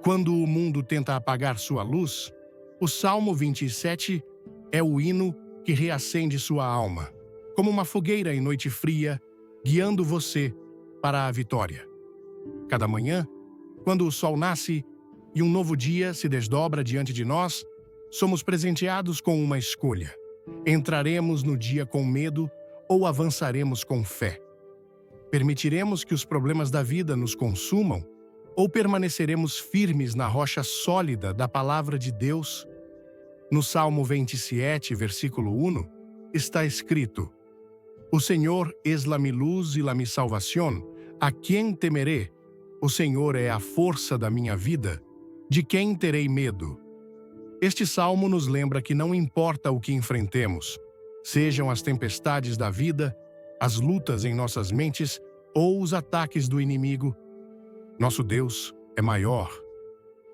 Quando o mundo tenta apagar sua luz, o Salmo 27 é o hino que reacende sua alma, como uma fogueira em noite fria, guiando você para a vitória. Cada manhã, quando o sol nasce e um novo dia se desdobra diante de nós, somos presenteados com uma escolha. Entraremos no dia com medo ou avançaremos com fé? Permitiremos que os problemas da vida nos consumam ou permaneceremos firmes na rocha sólida da palavra de Deus? No Salmo 27, versículo 1, está escrito: O Senhor es la mi luz y la mi salvación, a quem temeré? O Senhor é a força da minha vida, de quem terei medo? Este salmo nos lembra que não importa o que enfrentemos, sejam as tempestades da vida, as lutas em nossas mentes ou os ataques do inimigo, nosso Deus é maior.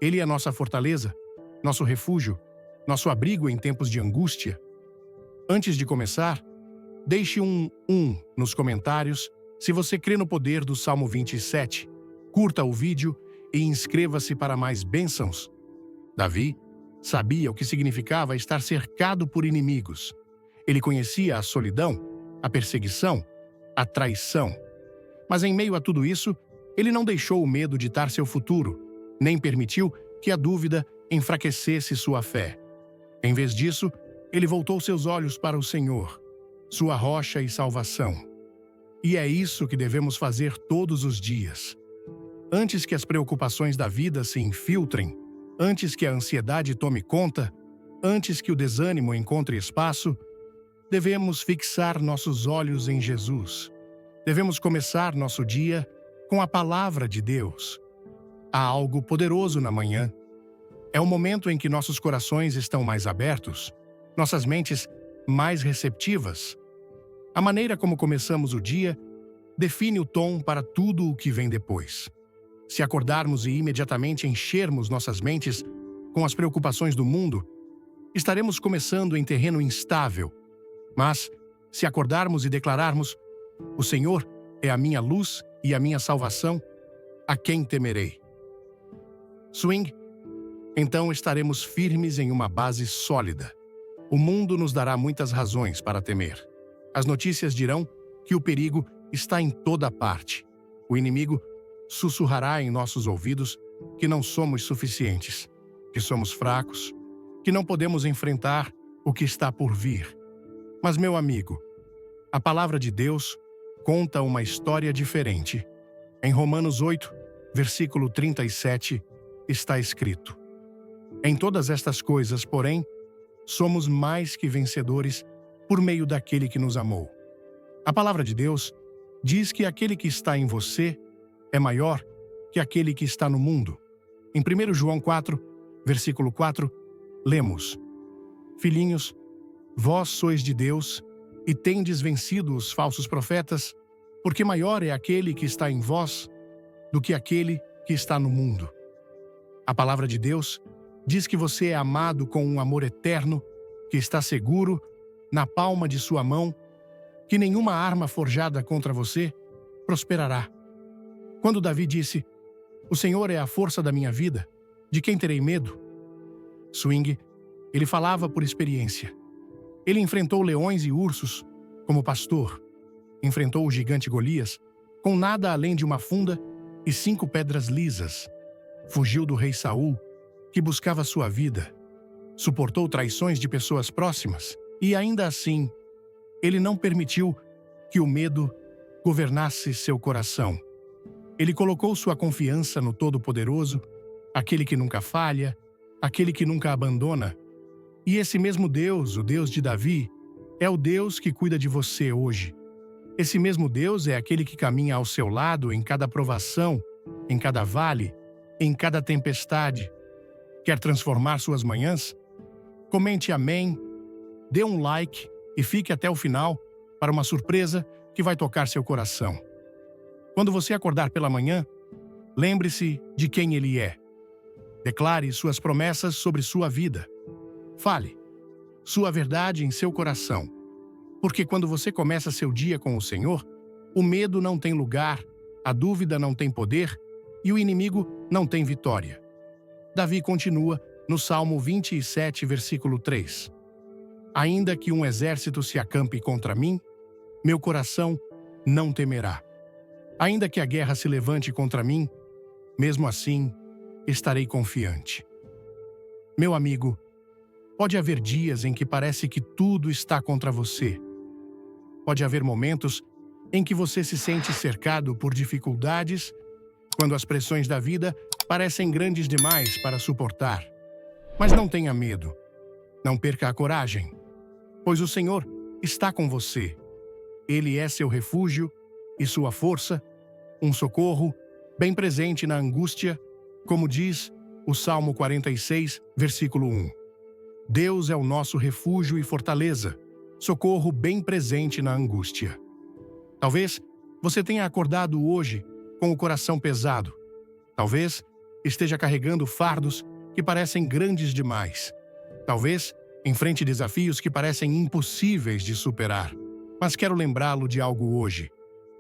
Ele é nossa fortaleza, nosso refúgio, nosso abrigo em tempos de angústia. Antes de começar, deixe um nos comentários se você crê no poder do Salmo 27. Curta o vídeo e inscreva-se para mais bênçãos. Davi sabia o que significava estar cercado por inimigos. Ele conhecia a solidão, a perseguição, a traição. Mas em meio a tudo isso, ele não deixou o medo ditar seu futuro, nem permitiu que a dúvida enfraquecesse sua fé. Em vez disso, ele voltou seus olhos para o Senhor, sua rocha e salvação. E é isso que devemos fazer todos os dias. Antes que as preocupações da vida se infiltrem, antes que a ansiedade tome conta, antes que o desânimo encontre espaço, devemos fixar nossos olhos em Jesus. Devemos começar nosso dia com a palavra de Deus. Há algo poderoso na manhã. É o momento em que nossos corações estão mais abertos, nossas mentes mais receptivas. A maneira como começamos o dia define o tom para tudo o que vem depois. Se acordarmos e imediatamente enchermos nossas mentes com as preocupações do mundo, estaremos começando em terreno instável. Mas, se acordarmos e declararmos: O Senhor é a minha luz e a minha salvação, a quem temerei? Swing. Então estaremos firmes em uma base sólida. O mundo nos dará muitas razões para temer. As notícias dirão que o perigo está em toda parte. O inimigo sussurrará em nossos ouvidos que não somos suficientes, que somos fracos, que não podemos enfrentar o que está por vir. Mas, meu amigo, a palavra de Deus conta uma história diferente. Em Romanos 8, versículo 37, está escrito: Em todas estas coisas, porém, somos mais que vencedores por meio daquele que nos amou. A palavra de Deus diz que aquele que está em você é maior que aquele que está no mundo. Em 1 João 4, versículo 4, lemos: Filhinhos, vós sois de Deus e tendes vencido os falsos profetas, porque maior é aquele que está em vós do que aquele que está no mundo. A palavra de Deus diz que você é amado com um amor eterno, que está seguro na palma de sua mão, que nenhuma arma forjada contra você prosperará. Quando Davi disse: O Senhor é a força da minha vida, de quem terei medo? Swing, ele falava por experiência. Ele enfrentou leões e ursos como pastor. Enfrentou o gigante Golias com nada além de uma funda e 5 pedras lisas. Fugiu do rei Saul, que buscava sua vida. Suportou traições de pessoas próximas e, ainda assim, ele não permitiu que o medo governasse seu coração. Ele colocou sua confiança no Todo-Poderoso, aquele que nunca falha, aquele que nunca abandona. E esse mesmo Deus, o Deus de Davi, é o Deus que cuida de você hoje. Esse mesmo Deus é aquele que caminha ao seu lado em cada provação, em cada vale, em cada tempestade. Quer transformar suas manhãs? Comente amém, dê um like e fique até o final para uma surpresa que vai tocar seu coração. Quando você acordar pela manhã, lembre-se de quem Ele é. Declare suas promessas sobre sua vida. Fale sua verdade em seu coração. Porque quando você começa seu dia com o Senhor, o medo não tem lugar, a dúvida não tem poder e o inimigo não tem vitória. Davi continua no Salmo 27, versículo 3. Ainda que um exército se acampe contra mim, meu coração não temerá. Ainda que a guerra se levante contra mim, mesmo assim, estarei confiante. Meu amigo, pode haver dias em que parece que tudo está contra você. Pode haver momentos em que você se sente cercado por dificuldades, quando as pressões da vida parecem grandes demais para suportar. Mas não tenha medo. Não perca a coragem, pois o Senhor está com você. Ele é seu refúgio e sua força, um socorro bem presente na angústia, como diz o Salmo 46, versículo 1. Deus é o nosso refúgio e fortaleza, socorro bem presente na angústia. Talvez você tenha acordado hoje com o coração pesado. Talvez esteja carregando fardos que parecem grandes demais. Talvez enfrente desafios que parecem impossíveis de superar. Mas quero lembrá-lo de algo hoje.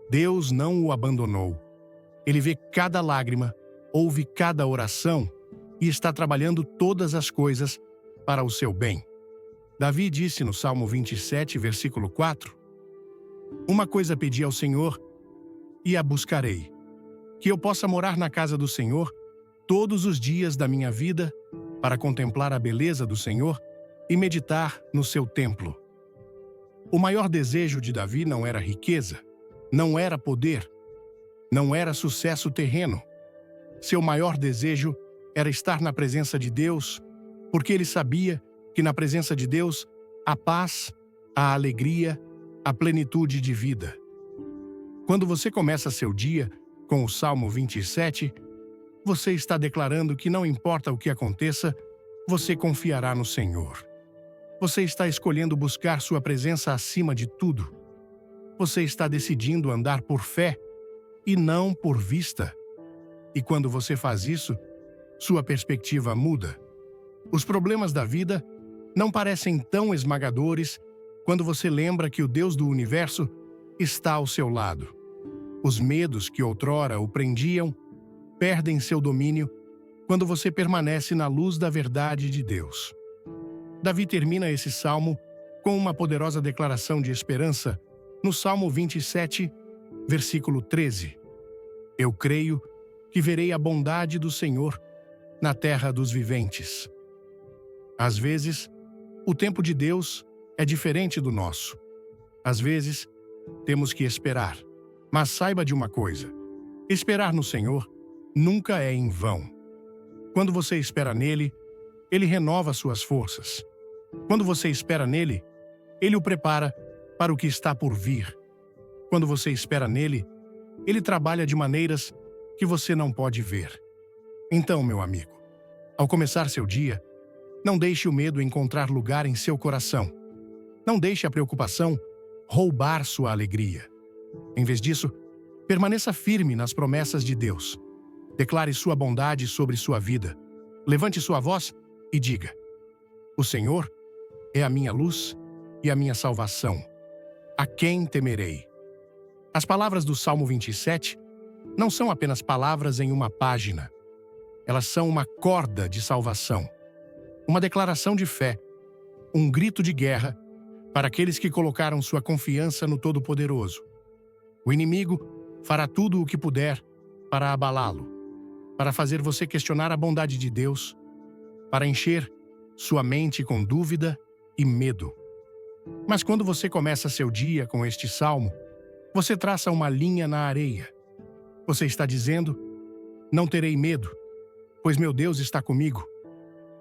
Deus não o abandonou. Ele vê cada lágrima, ouve cada oração e está trabalhando todas as coisas para o seu bem. Davi disse no Salmo 27, versículo 4, Uma coisa pedi ao Senhor e a buscarei, que eu possa morar na casa do Senhor todos os dias da minha vida para contemplar a beleza do Senhor e meditar no seu templo. O maior desejo de Davi não era riqueza, não era poder, não era sucesso terreno. Seu maior desejo era estar na presença de Deus, porque ele sabia que na presença de Deus há paz, a alegria, a plenitude de vida. Quando você começa seu dia com o Salmo 27, você está declarando que não importa o que aconteça, você confiará no Senhor. Você está escolhendo buscar sua presença acima de tudo. Você está decidindo andar por fé e não por vista. E quando você faz isso, sua perspectiva muda. Os problemas da vida não parecem tão esmagadores quando você lembra que o Deus do universo está ao seu lado. Os medos que outrora o prendiam perdem seu domínio quando você permanece na luz da verdade de Deus. Davi termina esse salmo com uma poderosa declaração de esperança no Salmo 27, versículo 13. Eu creio que verei a bondade do Senhor na terra dos viventes. Às vezes, o tempo de Deus é diferente do nosso. Às vezes, temos que esperar. Mas saiba de uma coisa: esperar no Senhor nunca é em vão. Quando você espera nele, ele renova suas forças. Quando você espera nele, ele o prepara para o que está por vir. Quando você espera nele, ele trabalha de maneiras que você não pode ver. Então, meu amigo, ao começar seu dia, não deixe o medo encontrar lugar em seu coração. Não deixe a preocupação roubar sua alegria. Em vez disso, permaneça firme nas promessas de Deus. Declare sua bondade sobre sua vida. Levante sua voz e diga: O Senhor é a minha luz e a minha salvação. A quem temerei? As palavras do Salmo 27 não são apenas palavras em uma página. Elas são uma corda de salvação, uma declaração de fé, um grito de guerra para aqueles que colocaram sua confiança no Todo-Poderoso. O inimigo fará tudo o que puder para abalá-lo, para fazer você questionar a bondade de Deus, para encher sua mente com dúvida e medo. Mas quando você começa seu dia com este salmo, você traça uma linha na areia. Você está dizendo: não terei medo, pois meu Deus está comigo.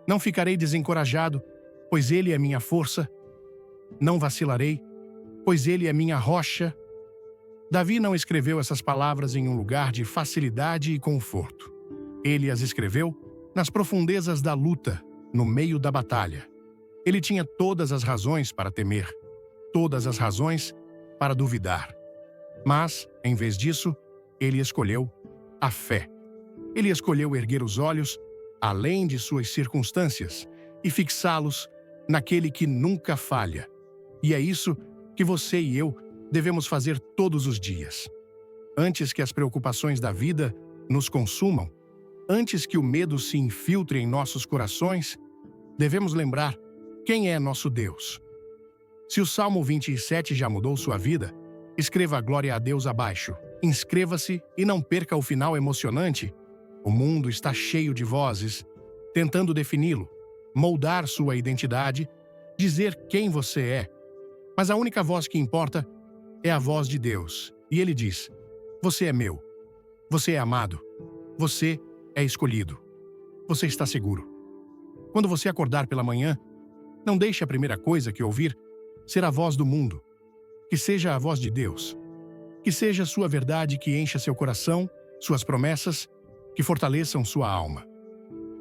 Não ficarei desencorajado, pois Ele é minha força. Não vacilarei, pois Ele é minha rocha. Davi não escreveu essas palavras em um lugar de facilidade e conforto. Ele as escreveu nas profundezas da luta, no meio da batalha. Ele tinha todas as razões para temer, todas as razões para duvidar. Mas, em vez disso, ele escolheu a fé. Ele escolheu erguer os olhos além de suas circunstâncias e fixá-los naquele que nunca falha. E é isso que você e eu devemos fazer todos os dias. Antes que as preocupações da vida nos consumam, Antes que o medo se infiltre em nossos corações, devemos lembrar quem é nosso Deus. Se o Salmo 27 já mudou sua vida, escreva a glória a Deus abaixo. Inscreva-se e não perca o final emocionante. O mundo está cheio de vozes, tentando defini-lo, moldar sua identidade, dizer quem você é. Mas a única voz que importa é a voz de Deus. E Ele diz: você é meu. Você é amado. Você é escolhido. Você está seguro. Quando você acordar pela manhã, não deixe a primeira coisa que ouvir ser a voz do mundo. Que seja a voz de Deus. Que seja sua verdade que encha seu coração, suas promessas, que fortaleçam sua alma.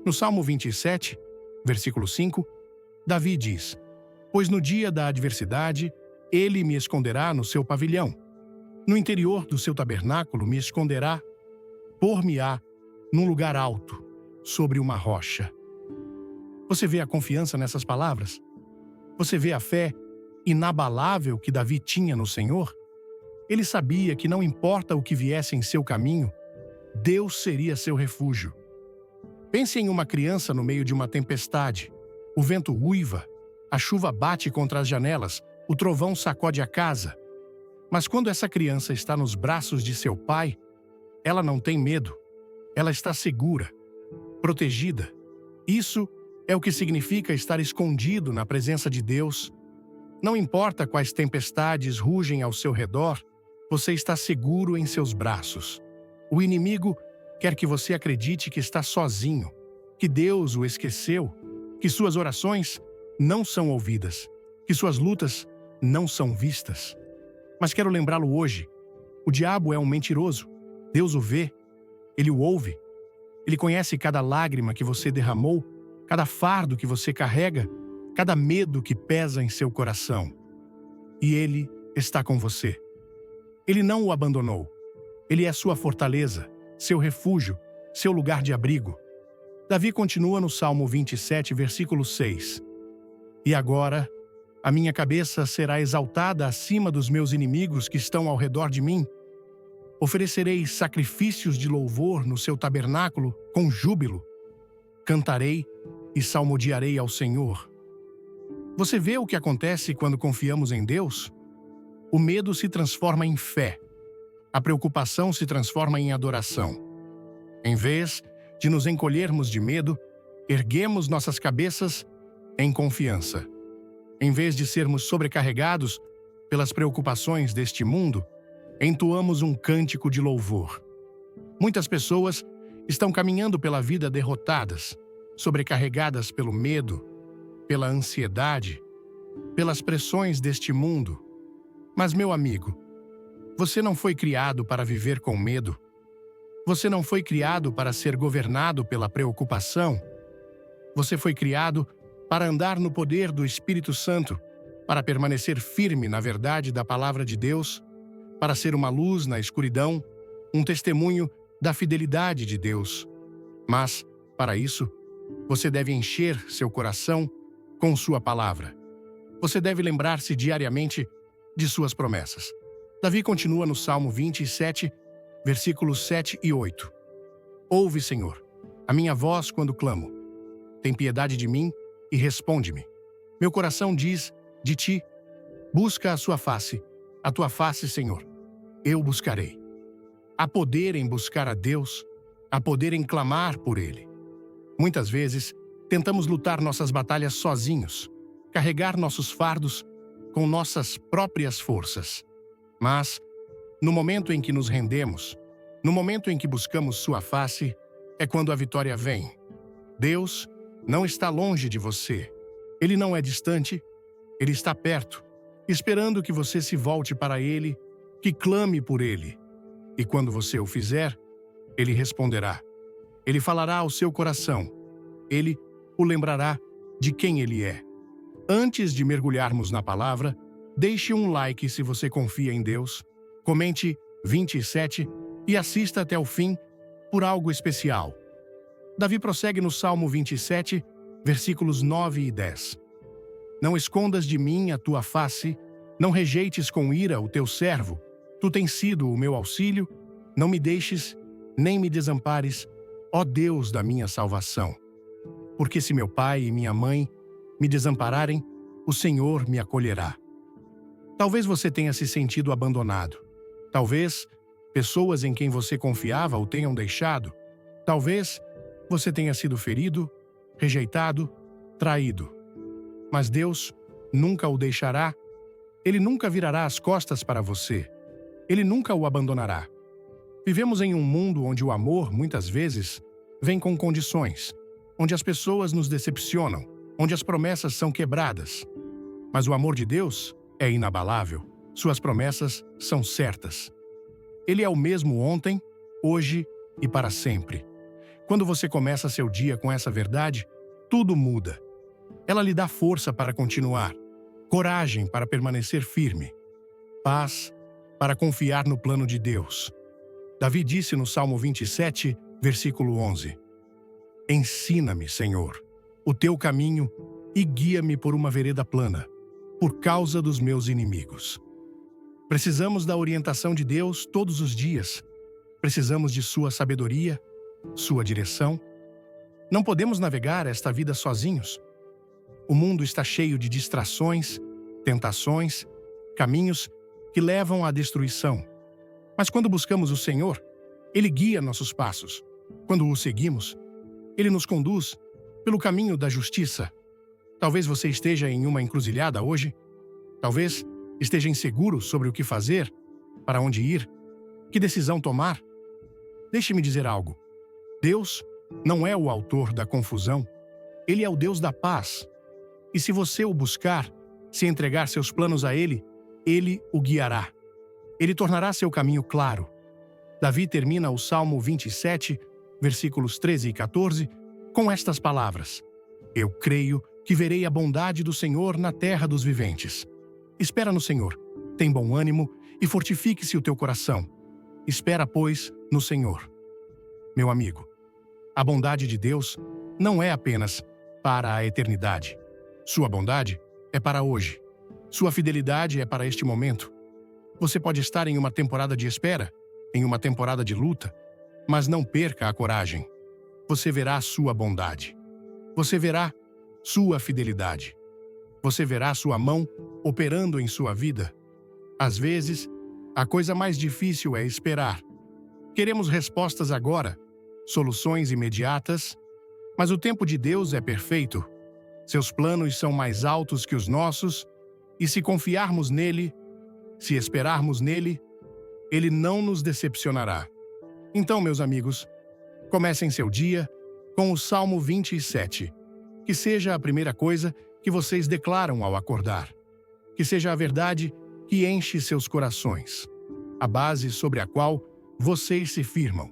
No Salmo 27, versículo 5, Davi diz: pois no dia da adversidade, ele me esconderá no seu pavilhão. No interior do seu tabernáculo me esconderá, pôr-me-á num lugar alto, sobre uma rocha. Você vê a confiança nessas palavras? Você vê a fé inabalável que Davi tinha no Senhor? Ele sabia que não importa o que viesse em seu caminho, Deus seria seu refúgio. Pense em uma criança no meio de uma tempestade. O vento uiva, a chuva bate contra as janelas, o trovão sacode a casa. Mas quando essa criança está nos braços de seu pai, ela não tem medo. Ela está segura, protegida. Isso é o que significa estar escondido na presença de Deus. Não importa quais tempestades rugem ao seu redor, você está seguro em seus braços. O inimigo quer que você acredite que está sozinho, que Deus o esqueceu, que suas orações não são ouvidas, que suas lutas não são vistas. Mas quero lembrá-lo hoje: o diabo é um mentiroso. Deus o vê, ele o ouve. Ele conhece cada lágrima que você derramou, cada fardo que você carrega, cada medo que pesa em seu coração. E ele está com você. Ele não o abandonou. Ele é sua fortaleza, seu refúgio, seu lugar de abrigo. Davi continua no Salmo 27, versículo 6. E agora, a minha cabeça será exaltada acima dos meus inimigos que estão ao redor de mim. Oferecerei sacrifícios de louvor no seu tabernáculo com júbilo. Cantarei e salmodiarei ao Senhor. Você vê o que acontece quando confiamos em Deus? O medo se transforma em fé. A preocupação se transforma em adoração. Em vez de nos encolhermos de medo, erguemos nossas cabeças em confiança. Em vez de sermos sobrecarregados pelas preocupações deste mundo, entoamos um cântico de louvor. Muitas pessoas estão caminhando pela vida derrotadas, sobrecarregadas pelo medo, pela ansiedade, pelas pressões deste mundo. Mas, meu amigo, você não foi criado para viver com medo. Você não foi criado para ser governado pela preocupação. Você foi criado para andar no poder do Espírito Santo, para permanecer firme na verdade da palavra de Deus, para ser uma luz na escuridão, um testemunho da fidelidade de Deus. Mas, para isso, você deve encher seu coração com sua palavra. Você deve lembrar-se diariamente de suas promessas. Davi continua no Salmo 27, versículos 7 e 8. Ouve, Senhor, a minha voz quando clamo. Tem piedade de mim e responde-me. Meu coração diz de ti: busca a tua face, Senhor. Eu buscarei. Há poder em buscar a Deus, há poder em clamar por Ele. Muitas vezes, tentamos lutar nossas batalhas sozinhos, carregar nossos fardos com nossas próprias forças. Mas, no momento em que nos rendemos, no momento em que buscamos sua face, é quando a vitória vem. Deus não está longe de você. Ele não é distante, Ele está perto, esperando que você se volte para Ele, que clame por Ele. E quando você o fizer, Ele responderá. Ele falará ao seu coração. Ele o lembrará de quem Ele é. Antes de mergulharmos na palavra, deixe um like se você confia em Deus, comente 27 e assista até o fim por algo especial. Davi prossegue no Salmo 27, versículos 9 e 10. Não escondas de mim a tua face, não rejeites com ira o teu servo. Tu tens sido o meu auxílio, não me deixes, nem me desampares, ó Deus da minha salvação. Porque se meu pai e minha mãe me desampararem, o Senhor me acolherá. Talvez você tenha se sentido abandonado. Talvez pessoas em quem você confiava o tenham deixado. Talvez você tenha sido ferido, rejeitado, traído. Mas Deus nunca o deixará. Ele nunca virará as costas para você. Ele nunca o abandonará. Vivemos em um mundo onde o amor, muitas vezes, vem com condições, onde as pessoas nos decepcionam, onde as promessas são quebradas. Mas o amor de Deus é inabalável. Suas promessas são certas. Ele é o mesmo ontem, hoje e para sempre. Quando você começa seu dia com essa verdade, tudo muda. Ela lhe dá força para continuar, coragem para permanecer firme, paz para confiar no plano de Deus. Davi disse no Salmo 27, versículo 11: Ensina-me, Senhor, o teu caminho e guia-me por uma vereda plana, por causa dos meus inimigos. Precisamos da orientação de Deus todos os dias. Precisamos de sua sabedoria, sua direção. Não podemos navegar esta vida sozinhos. O mundo está cheio de distrações, tentações, caminhos que levam à destruição. Mas quando buscamos o Senhor, Ele guia nossos passos. Quando o seguimos, Ele nos conduz pelo caminho da justiça. Talvez você esteja em uma encruzilhada hoje. Talvez esteja inseguro sobre o que fazer, para onde ir, que decisão tomar. Deixe-me dizer algo. Deus não é o autor da confusão. Ele é o Deus da paz. E se você o buscar, se entregar seus planos a Ele, Ele o guiará. Ele tornará seu caminho claro. Davi termina o Salmo 27, versículos 13 e 14, com estas palavras: Eu creio que verei a bondade do Senhor na terra dos viventes. Espera no Senhor, tem bom ânimo e fortifique-se o teu coração. Espera, pois, no Senhor. Meu amigo, a bondade de Deus não é apenas para a eternidade. Sua bondade é para hoje. Sua fidelidade é para este momento. Você pode estar em uma temporada de espera, em uma temporada de luta, mas não perca a coragem. Você verá sua bondade. Você verá sua fidelidade. Você verá sua mão operando em sua vida. Às vezes, a coisa mais difícil é esperar. Queremos respostas agora, soluções imediatas, mas o tempo de Deus é perfeito. Seus planos são mais altos que os nossos, e se confiarmos nele, se esperarmos nele, ele não nos decepcionará. Então, meus amigos, comecem seu dia com o Salmo 27. Que seja a primeira coisa que vocês declaram ao acordar. Que seja a verdade que enche seus corações, a base sobre a qual vocês se firmam.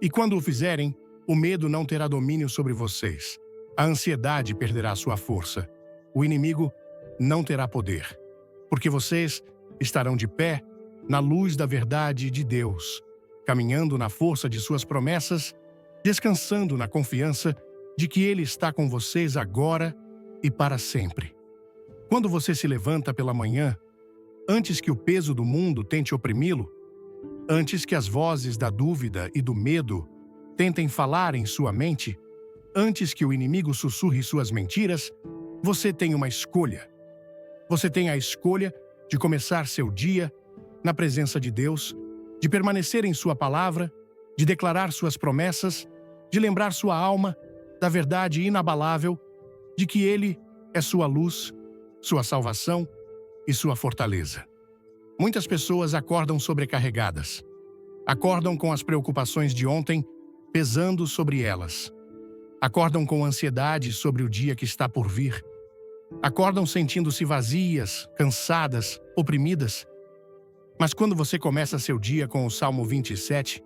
E quando o fizerem, o medo não terá domínio sobre vocês. A ansiedade perderá sua força. O inimigo não terá poder. Porque vocês estarão de pé na luz da verdade de Deus, caminhando na força de suas promessas, descansando na confiança de que Ele está com vocês agora e para sempre. Quando você se levanta pela manhã, antes que o peso do mundo tente oprimi-lo, antes que as vozes da dúvida e do medo tentem falar em sua mente, antes que o inimigo sussurre suas mentiras, você tem uma escolha. Você tem a escolha de começar seu dia na presença de Deus, de permanecer em sua palavra, de declarar suas promessas, de lembrar sua alma da verdade inabalável de que Ele é sua luz, sua salvação e sua fortaleza. Muitas pessoas acordam sobrecarregadas. Acordam com as preocupações de ontem pesando sobre elas. Acordam com ansiedade sobre o dia que está por vir. Acordam sentindo-se vazias, cansadas, oprimidas. Mas quando você começa seu dia com o Salmo 27,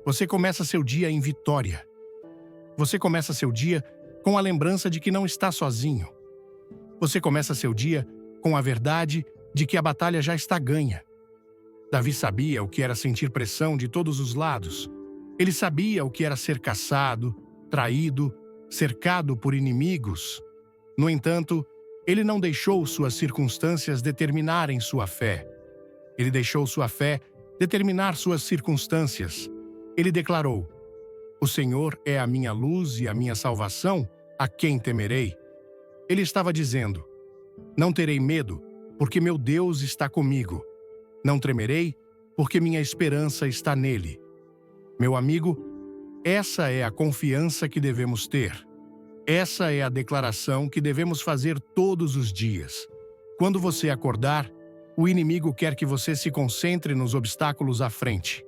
você começa seu dia em vitória. Você começa seu dia com a lembrança de que não está sozinho. Você começa seu dia com a verdade de que a batalha já está ganha. Davi sabia o que era sentir pressão de todos os lados. Ele sabia o que era ser caçado, traído, cercado por inimigos. No entanto, ele não deixou suas circunstâncias determinarem sua fé. Ele deixou sua fé determinar suas circunstâncias. Ele declarou: O Senhor é a minha luz e a minha salvação, a quem temerei? Ele estava dizendo: não terei medo, porque meu Deus está comigo. Não tremerei, porque minha esperança está nele. Meu amigo, essa é a confiança que devemos ter. Essa é a declaração que devemos fazer todos os dias. Quando você acordar, o inimigo quer que você se concentre nos obstáculos à frente.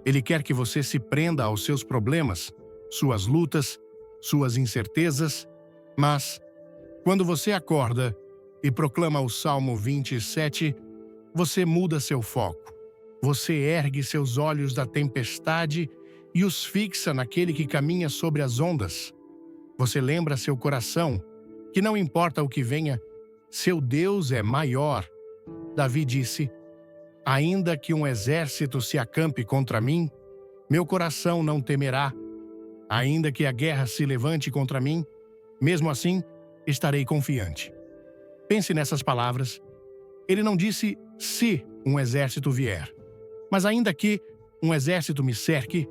Ele quer que você se prenda aos seus problemas, suas lutas, suas incertezas, mas, quando você acorda e proclama o Salmo 27, você muda seu foco. Você ergue seus olhos da tempestade e os fixa naquele que caminha sobre as ondas. Você lembra seu coração que não importa o que venha, seu Deus é maior. Davi disse: ainda que um exército se acampe contra mim, meu coração não temerá. Ainda que a guerra se levante contra mim, mesmo assim, estarei confiante. Pense nessas palavras. Ele não disse se um exército vier, mas ainda que um exército me cerque,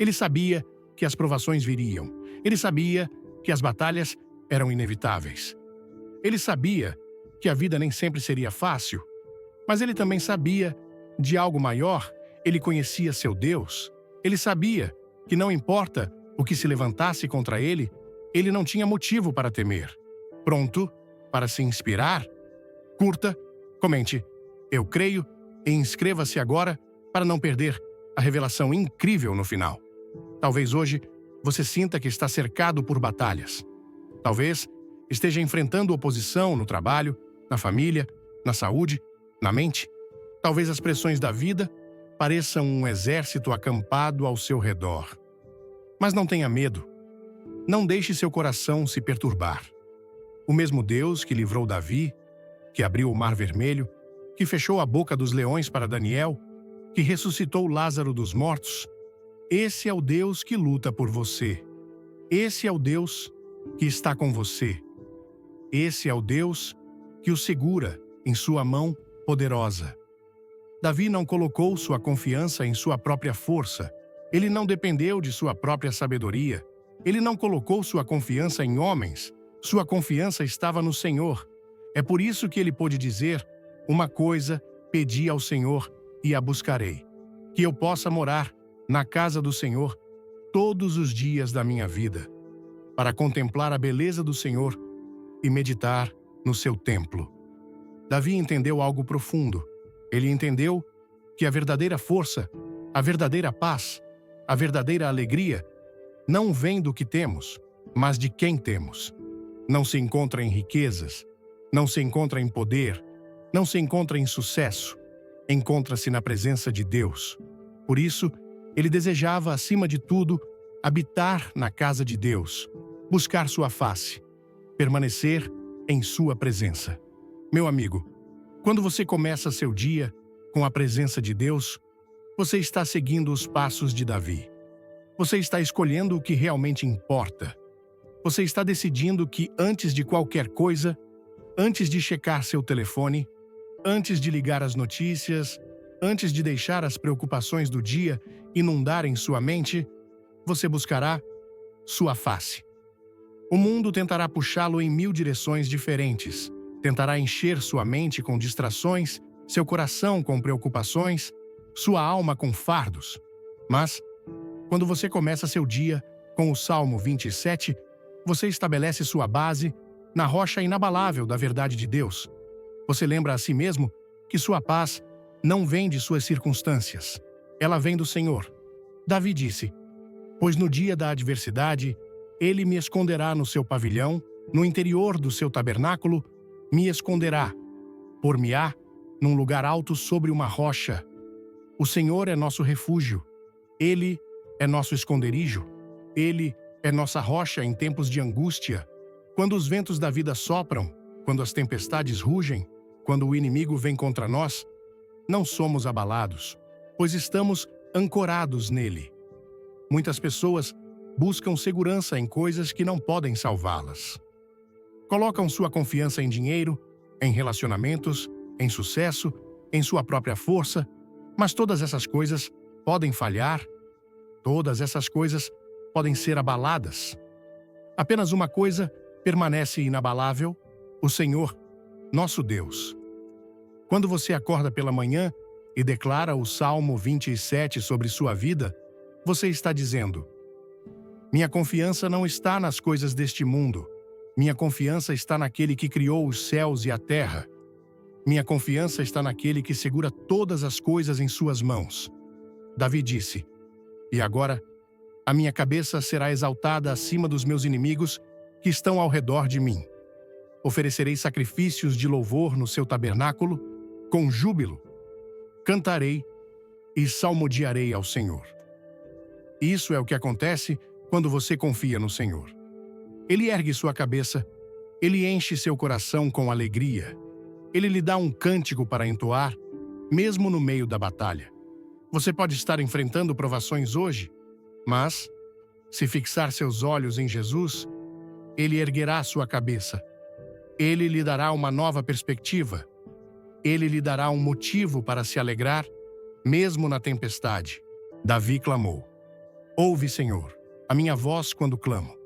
ele sabia que as provações viriam. Ele sabia que as batalhas eram inevitáveis. Ele sabia que a vida nem sempre seria fácil, mas ele também sabia de algo maior. Ele conhecia seu Deus. Ele sabia que não importa o que se levantasse contra ele, ele não tinha motivo para temer. Pronto para se inspirar? Curta, comente "Eu creio" e inscreva-se agora para não perder a revelação incrível no final. Talvez hoje você sinta que está cercado por batalhas. Talvez esteja enfrentando oposição no trabalho, na família, na saúde, na mente. Talvez as pressões da vida pareçam um exército acampado ao seu redor. Mas não tenha medo. Não deixe seu coração se perturbar. O mesmo Deus que livrou Davi, que abriu o Mar Vermelho, que fechou a boca dos leões para Daniel, que ressuscitou Lázaro dos mortos, esse é o Deus que luta por você. Esse é o Deus que está com você. Esse é o Deus que o segura em sua mão poderosa. Davi não colocou sua confiança em sua própria força. Ele não dependeu de sua própria sabedoria. Ele não colocou sua confiança em homens. Sua confiança estava no Senhor. É por isso que ele pôde dizer: uma coisa pedi ao Senhor e a buscarei, que eu possa morar na casa do Senhor todos os dias da minha vida, para contemplar a beleza do Senhor e meditar no seu templo. Davi entendeu algo profundo. Ele entendeu que a verdadeira força, a verdadeira paz, a verdadeira alegria não vem do que temos, mas de quem temos. Não se encontra em riquezas, não se encontra em poder, não se encontra em sucesso. Encontra-se na presença de Deus. Por isso, ele desejava, acima de tudo, habitar na casa de Deus, buscar sua face, permanecer em sua presença. Meu amigo, quando você começa seu dia com a presença de Deus, você está seguindo os passos de Davi. Você está escolhendo o que realmente importa. Você está decidindo que, antes de qualquer coisa, antes de checar seu telefone, antes de ligar as notícias, antes de deixar as preocupações do dia inundarem sua mente, você buscará sua face. O mundo tentará puxá-lo em 1000 direções diferentes. Tentará encher sua mente com distrações, seu coração com preocupações, sua alma com fardos. Mas, quando você começa seu dia com o Salmo 27, você estabelece sua base na rocha inabalável da verdade de Deus. Você lembra a si mesmo que sua paz não vem de suas circunstâncias. Ela vem do Senhor. Davi disse: pois no dia da adversidade, ele me esconderá no seu pavilhão, no interior do seu tabernáculo, me esconderá. Por-me-á num lugar alto sobre uma rocha. O Senhor é nosso refúgio. Ele é nosso esconderijo. Ele é nossa rocha em tempos de angústia. Quando os ventos da vida sopram, quando as tempestades rugem, quando o inimigo vem contra nós, não somos abalados, pois estamos ancorados nele. Muitas pessoas buscam segurança em coisas que não podem salvá-las. Colocam sua confiança em dinheiro, em relacionamentos, em sucesso, em sua própria força, mas todas essas coisas podem falhar. Todas essas coisas podem ser abaladas. Apenas uma coisa permanece inabalável: o Senhor, nosso Deus. Quando você acorda pela manhã e declara o Salmo 27 sobre sua vida, você está dizendo: minha confiança não está nas coisas deste mundo. Minha confiança está naquele que criou os céus e a terra. Minha confiança está naquele que segura todas as coisas em suas mãos. Davi disse: e agora, a minha cabeça será exaltada acima dos meus inimigos que estão ao redor de mim. Oferecerei sacrifícios de louvor no seu tabernáculo, com júbilo. Cantarei e salmodiarei ao Senhor. Isso é o que acontece quando você confia no Senhor. Ele ergue sua cabeça, ele enche seu coração com alegria. Ele lhe dá um cântico para entoar, mesmo no meio da batalha. Você pode estar enfrentando provações hoje, mas, se fixar seus olhos em Jesus, ele erguerá sua cabeça. Ele lhe dará uma nova perspectiva. Ele lhe dará um motivo para se alegrar, mesmo na tempestade. Davi clamou: ouve, Senhor, a minha voz quando clamo.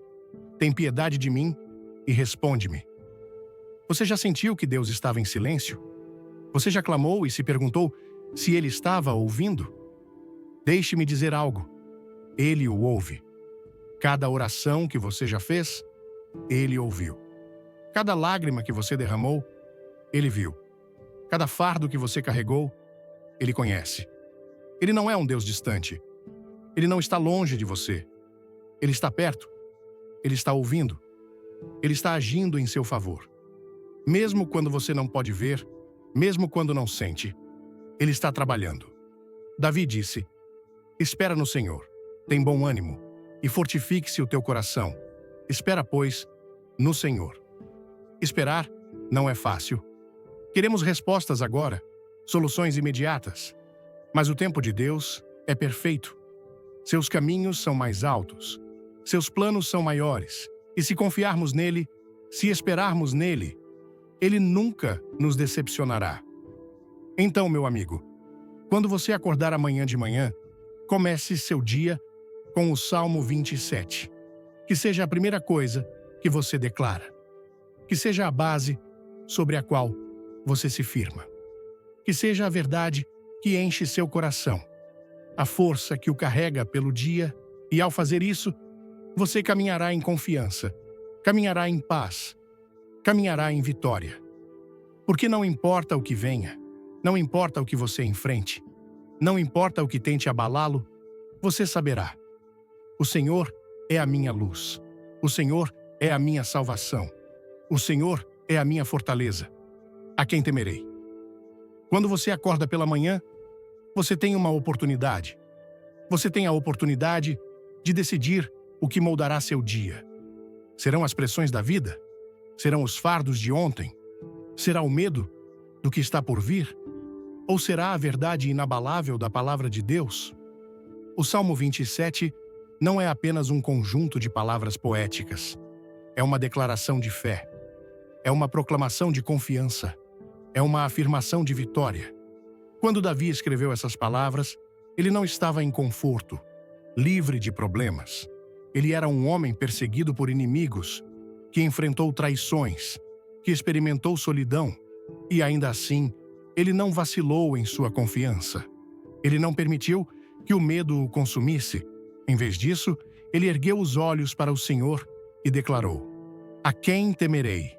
Tem piedade de mim e responde-me. Você já sentiu que Deus estava em silêncio? Você já clamou e se perguntou se Ele estava ouvindo? Deixe-me dizer algo. Ele o ouve. Cada oração que você já fez, Ele ouviu. Cada lágrima que você derramou, Ele viu. Cada fardo que você carregou, Ele conhece. Ele não é um Deus distante. Ele não está longe de você. Ele está perto. Ele está ouvindo. Ele está agindo em seu favor. Mesmo quando você não pode ver, mesmo quando não sente, Ele está trabalhando. Davi disse: espera no Senhor, tem bom ânimo, e fortifique-se o teu coração. Espera, pois, no Senhor. Esperar não é fácil. Queremos respostas agora, soluções imediatas. Mas o tempo de Deus é perfeito. Seus caminhos são mais altos. Seus planos são maiores. E se confiarmos nele, se esperarmos nele, Ele nunca nos decepcionará. Então, meu amigo, quando você acordar amanhã de manhã, comece seu dia com o Salmo 27. Que seja a primeira coisa que você declara. Que seja a base sobre a qual você se firma. Que seja a verdade que enche seu coração. A força que o carrega pelo dia, e ao fazer isso, você caminhará em confiança, caminhará em paz, caminhará em vitória. Porque não importa o que venha, não importa o que você enfrente, não importa o que tente abalá-lo, você saberá: o Senhor é a minha luz, o Senhor é a minha salvação, o Senhor é a minha fortaleza. A quem temerei? Quando você acorda pela manhã, você tem uma oportunidade. Você tem a oportunidade de decidir o que moldará seu dia. Serão as pressões da vida? Serão os fardos de ontem? Será o medo do que está por vir? Ou será a verdade inabalável da palavra de Deus? O Salmo 27 não é apenas um conjunto de palavras poéticas. É uma declaração de fé. É uma proclamação de confiança. É uma afirmação de vitória. Quando Davi escreveu essas palavras, ele não estava em conforto, livre de problemas. Ele era um homem perseguido por inimigos, que enfrentou traições, que experimentou solidão, e ainda assim, ele não vacilou em sua confiança. Ele não permitiu que o medo o consumisse. Em vez disso, ele ergueu os olhos para o Senhor e declarou: a quem temerei?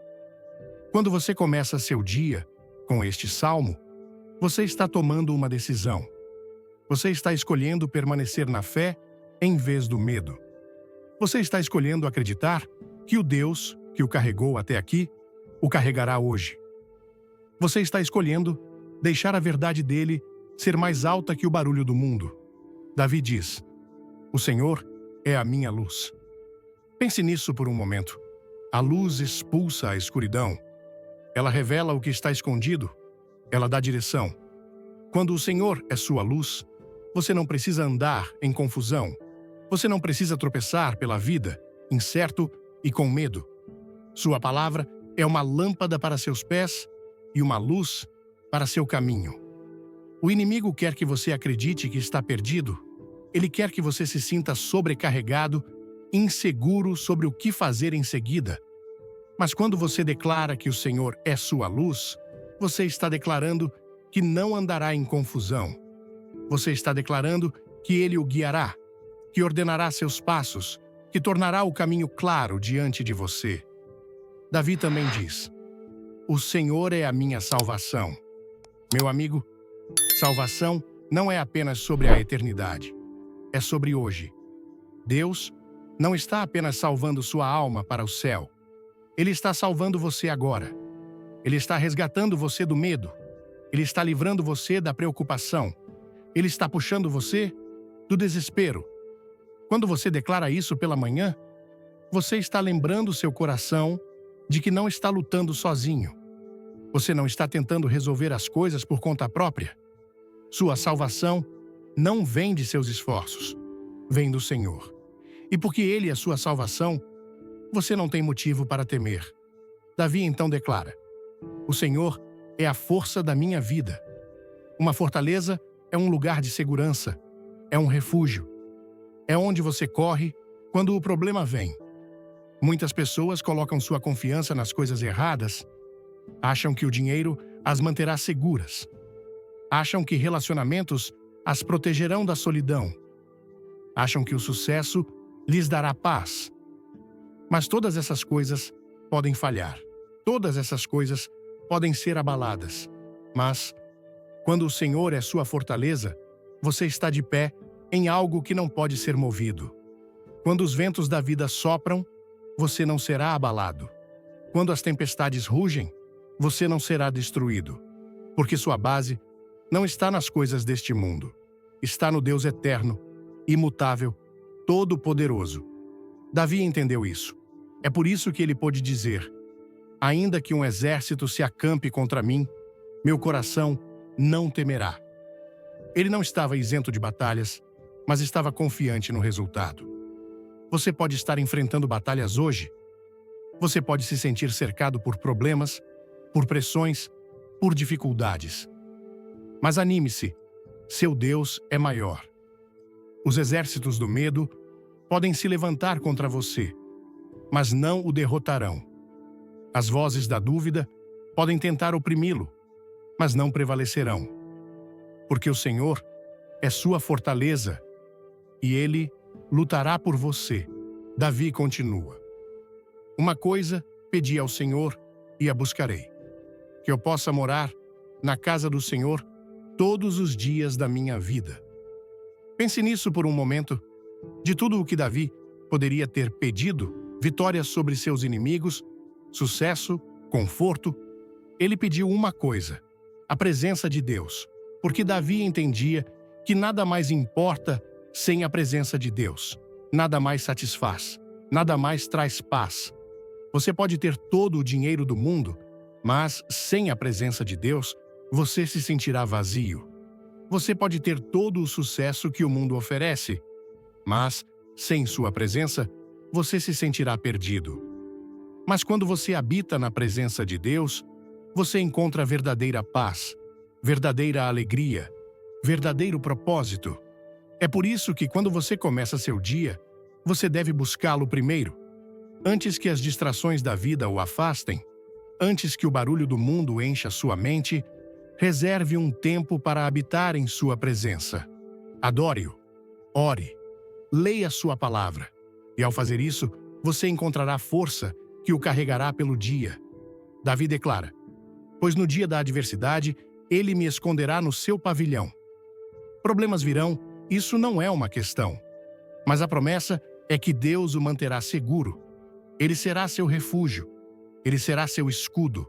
Quando você começa seu dia com este salmo, você está tomando uma decisão. Você está escolhendo permanecer na fé em vez do medo. Você está escolhendo acreditar que o Deus que o carregou até aqui o carregará hoje. Você está escolhendo deixar a verdade dele ser mais alta que o barulho do mundo. Davi diz: o Senhor é a minha luz. Pense nisso por um momento. A luz expulsa a escuridão. Ela revela o que está escondido. Ela dá direção. Quando o Senhor é sua luz, você não precisa andar em confusão. Você não precisa tropeçar pela vida, incerto e com medo. Sua palavra é uma lâmpada para seus pés e uma luz para seu caminho. O inimigo quer que você acredite que está perdido. Ele quer que você se sinta sobrecarregado inseguro sobre o que fazer em seguida. Mas quando você declara que o Senhor é sua luz, você está declarando que não andará em confusão. Você está declarando que Ele o guiará, que ordenará seus passos, que tornará o caminho claro diante de você. Davi também diz: o Senhor é a minha salvação. Meu amigo, salvação não é apenas sobre a eternidade, é sobre hoje. Deus não está apenas salvando sua alma para o céu. Ele está salvando você agora. Ele está resgatando você do medo. Ele está livrando você da preocupação. Ele está puxando você do desespero. Quando você declara isso pela manhã, você está lembrando seu coração de que não está lutando sozinho. Você não está tentando resolver as coisas por conta própria. Sua salvação não vem de seus esforços, vem do Senhor. E porque Ele é sua salvação, você não tem motivo para temer. Davi então declara: o Senhor é a força da minha vida. Uma fortaleza é um lugar de segurança, é um refúgio. É onde você corre quando o problema vem. Muitas pessoas colocam sua confiança nas coisas erradas. Acham que o dinheiro as manterá seguras. Acham que relacionamentos as protegerão da solidão. Acham que o sucesso lhes dará paz. Mas todas essas coisas podem falhar. Todas essas coisas podem ser abaladas. Mas, quando o Senhor é sua fortaleza, você está de pé em algo que não pode ser movido. Quando os ventos da vida sopram, você não será abalado. Quando as tempestades rugem, você não será destruído. Porque sua base não está nas coisas deste mundo. Está no Deus eterno, imutável, todo-poderoso. Davi entendeu isso. É por isso que ele pôde dizer: ainda que um exército se acampe contra mim, meu coração não temerá. Ele não estava isento de batalhas, mas estava confiante no resultado. Você pode estar enfrentando batalhas hoje. Você pode se sentir cercado por problemas, por pressões, por dificuldades. Mas anime-se, seu Deus é maior. Os exércitos do medo podem se levantar contra você, mas não o derrotarão. As vozes da dúvida podem tentar oprimi-lo, mas não prevalecerão. Porque o Senhor é sua fortaleza e Ele lutará por você. Davi continua: uma coisa pedi ao Senhor e a buscarei, que eu possa morar na casa do Senhor todos os dias da minha vida. Pense nisso por um momento. De tudo o que Davi poderia ter pedido, vitória sobre seus inimigos, sucesso, conforto, ele pediu uma coisa: a presença de Deus, porque Davi entendia que nada mais importa sem a presença de Deus. Nada mais satisfaz, nada mais traz paz. Você pode ter todo o dinheiro do mundo, mas sem a presença de Deus, você se sentirá vazio. Você pode ter todo o sucesso que o mundo oferece, mas, sem sua presença, você se sentirá perdido. Mas quando você habita na presença de Deus, você encontra verdadeira paz, verdadeira alegria, verdadeiro propósito. É por isso que quando você começa seu dia, você deve buscá-lo primeiro. Antes que as distrações da vida o afastem, antes que o barulho do mundo encha sua mente, reserve um tempo para habitar em sua presença. Adore-o, ore, leia sua palavra. E ao fazer isso, você encontrará força que o carregará pelo dia. Davi declara: pois no dia da adversidade, ele me esconderá no seu pavilhão. Problemas virão, isso não é uma questão. Mas a promessa é que Deus o manterá seguro. Ele será seu refúgio. Ele será seu escudo.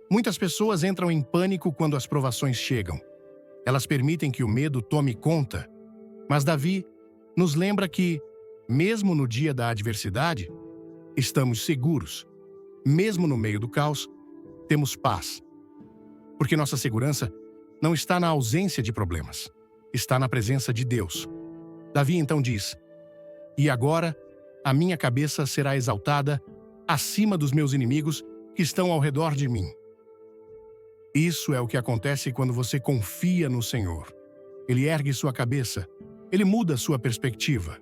Muitas pessoas entram em pânico quando as provações chegam. Elas permitem que o medo tome conta. Mas Davi nos lembra que, mesmo no dia da adversidade, estamos seguros. Mesmo no meio do caos, temos paz. Porque nossa segurança não está na ausência de problemas, está na presença de Deus. Davi então diz: e agora a minha cabeça será exaltada acima dos meus inimigos que estão ao redor de mim. Isso é o que acontece quando você confia no Senhor. Ele ergue sua cabeça, ele muda sua perspectiva.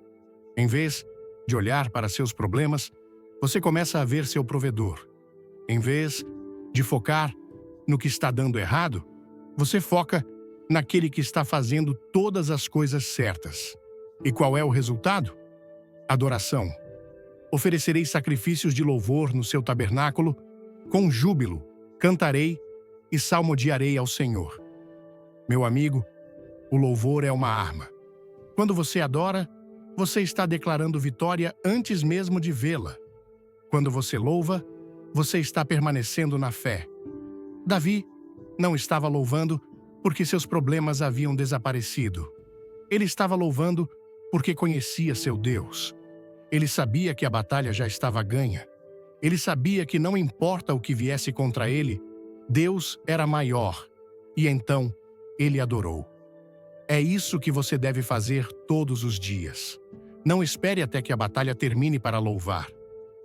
Em vez de olhar para seus problemas, você começa a ver seu provedor. Em vez de focar no que está dando errado, você foca naquele que está fazendo todas as coisas certas. E qual é o resultado? Adoração. Oferecerei sacrifícios de louvor no seu tabernáculo, com júbilo, cantarei e salmodiarei ao Senhor. Meu amigo, o louvor é uma arma. Quando você adora, você está declarando vitória antes mesmo de vê-la. Quando você louva, você está permanecendo na fé. Davi não estava louvando porque seus problemas haviam desaparecido. Ele estava louvando porque conhecia seu Deus. Ele sabia que a batalha já estava ganha. Ele sabia que não importa o que viesse contra ele, Deus era maior. E então, ele adorou. É isso que você deve fazer todos os dias. Não espere até que a batalha termine para louvar.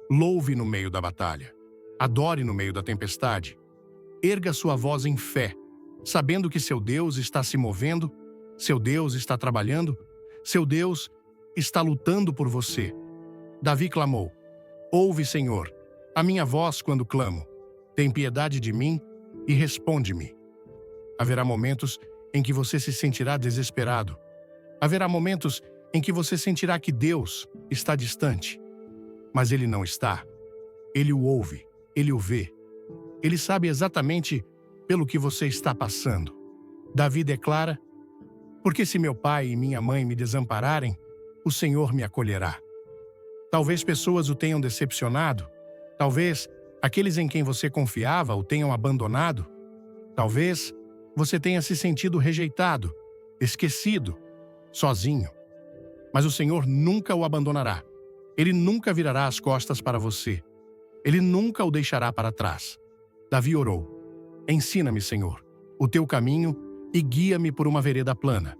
Louve no meio da batalha. Adore no meio da tempestade. Erga sua voz em fé, sabendo que seu Deus está se movendo, seu Deus está trabalhando, seu Deus está lutando por você. Davi clamou: ouve, Senhor, a minha voz quando clamo. Tem piedade de mim e responde-me. Haverá momentos em que você se sentirá desesperado. Haverá momentos em que você sentirá que Deus está distante. Mas Ele não está. Ele o ouve, Ele o vê. Ele sabe exatamente pelo que você está passando. Davi declara: porque se meu pai e minha mãe me desampararem, o Senhor me acolherá. Talvez pessoas o tenham decepcionado. Talvez aqueles em quem você confiava o tenham abandonado. Talvez você tenha se sentido rejeitado, esquecido, sozinho. Mas o Senhor nunca o abandonará. Ele nunca virará as costas para você. Ele nunca o deixará para trás. Davi orou: ensina-me, Senhor, o teu caminho e guia-me por uma vereda plana.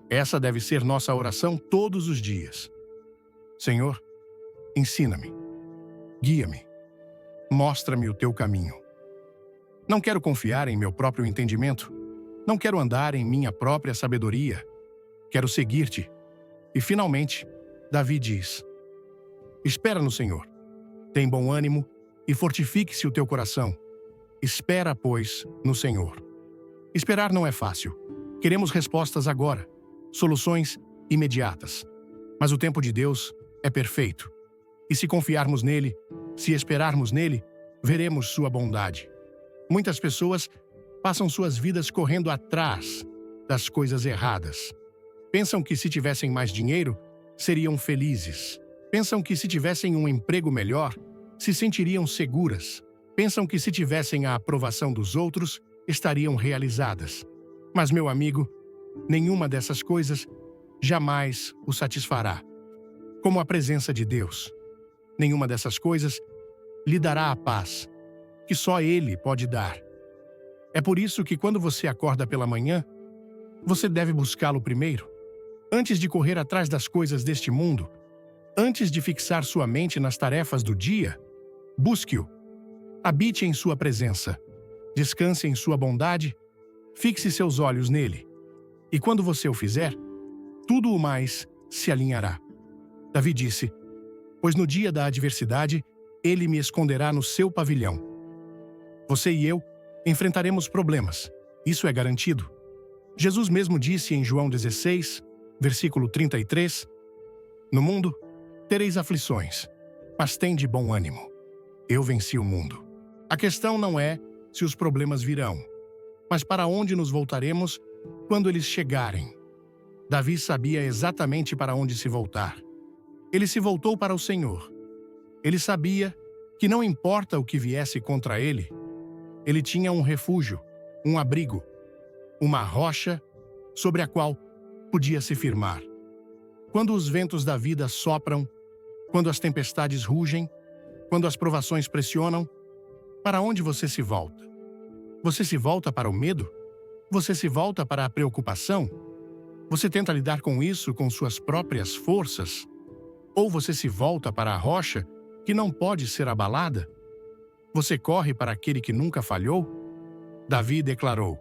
Essa deve ser nossa oração todos os dias. Senhor, ensina-me, guia-me, mostra-me o teu caminho. Não quero confiar em meu próprio entendimento. Não quero andar em minha própria sabedoria. Quero seguir-te. E, finalmente, Davi diz: espera no Senhor. Tem bom ânimo e fortifique-se o teu coração. Espera, pois, no Senhor. Esperar não é fácil. Queremos respostas agora, soluções imediatas. Mas o tempo de Deus é perfeito. E se confiarmos nele, se esperarmos nele, veremos sua bondade. Muitas pessoas passam suas vidas correndo atrás das coisas erradas. Pensam que se tivessem mais dinheiro, seriam felizes. Pensam que se tivessem um emprego melhor, se sentiriam seguras. Pensam que se tivessem a aprovação dos outros, estariam realizadas. Mas, meu amigo, nenhuma dessas coisas jamais o satisfará. Como a presença de Deus. Nenhuma dessas coisas lhe dará a paz que só Ele pode dar. É por isso que quando você acorda pela manhã, você deve buscá-lo primeiro. Antes de correr atrás das coisas deste mundo, antes de fixar sua mente nas tarefas do dia, busque-o. Habite em sua presença. Descanse em sua bondade. Fixe seus olhos nele. E quando você o fizer, tudo o mais se alinhará. Davi disse: pois no dia da adversidade, ele me esconderá no seu pavilhão. Você e eu enfrentaremos problemas. Isso é garantido. Jesus mesmo disse em João 16, versículo 33, no mundo tereis aflições, mas tende bom ânimo. Eu venci o mundo. A questão não é se os problemas virão, mas para onde nos voltaremos quando eles chegarem. Davi sabia exatamente para onde se voltar. Ele se voltou para o Senhor. Ele sabia que não importa o que viesse contra ele, ele tinha um refúgio, um abrigo, uma rocha sobre a qual podia se firmar. Quando os ventos da vida sopram, quando as tempestades rugem, quando as provações pressionam, para onde você se volta? Você se volta para o medo? Você se volta para a preocupação? Você tenta lidar com isso com suas próprias forças? Ou você se volta para a rocha que não pode ser abalada? Você corre para aquele que nunca falhou? Davi declarou: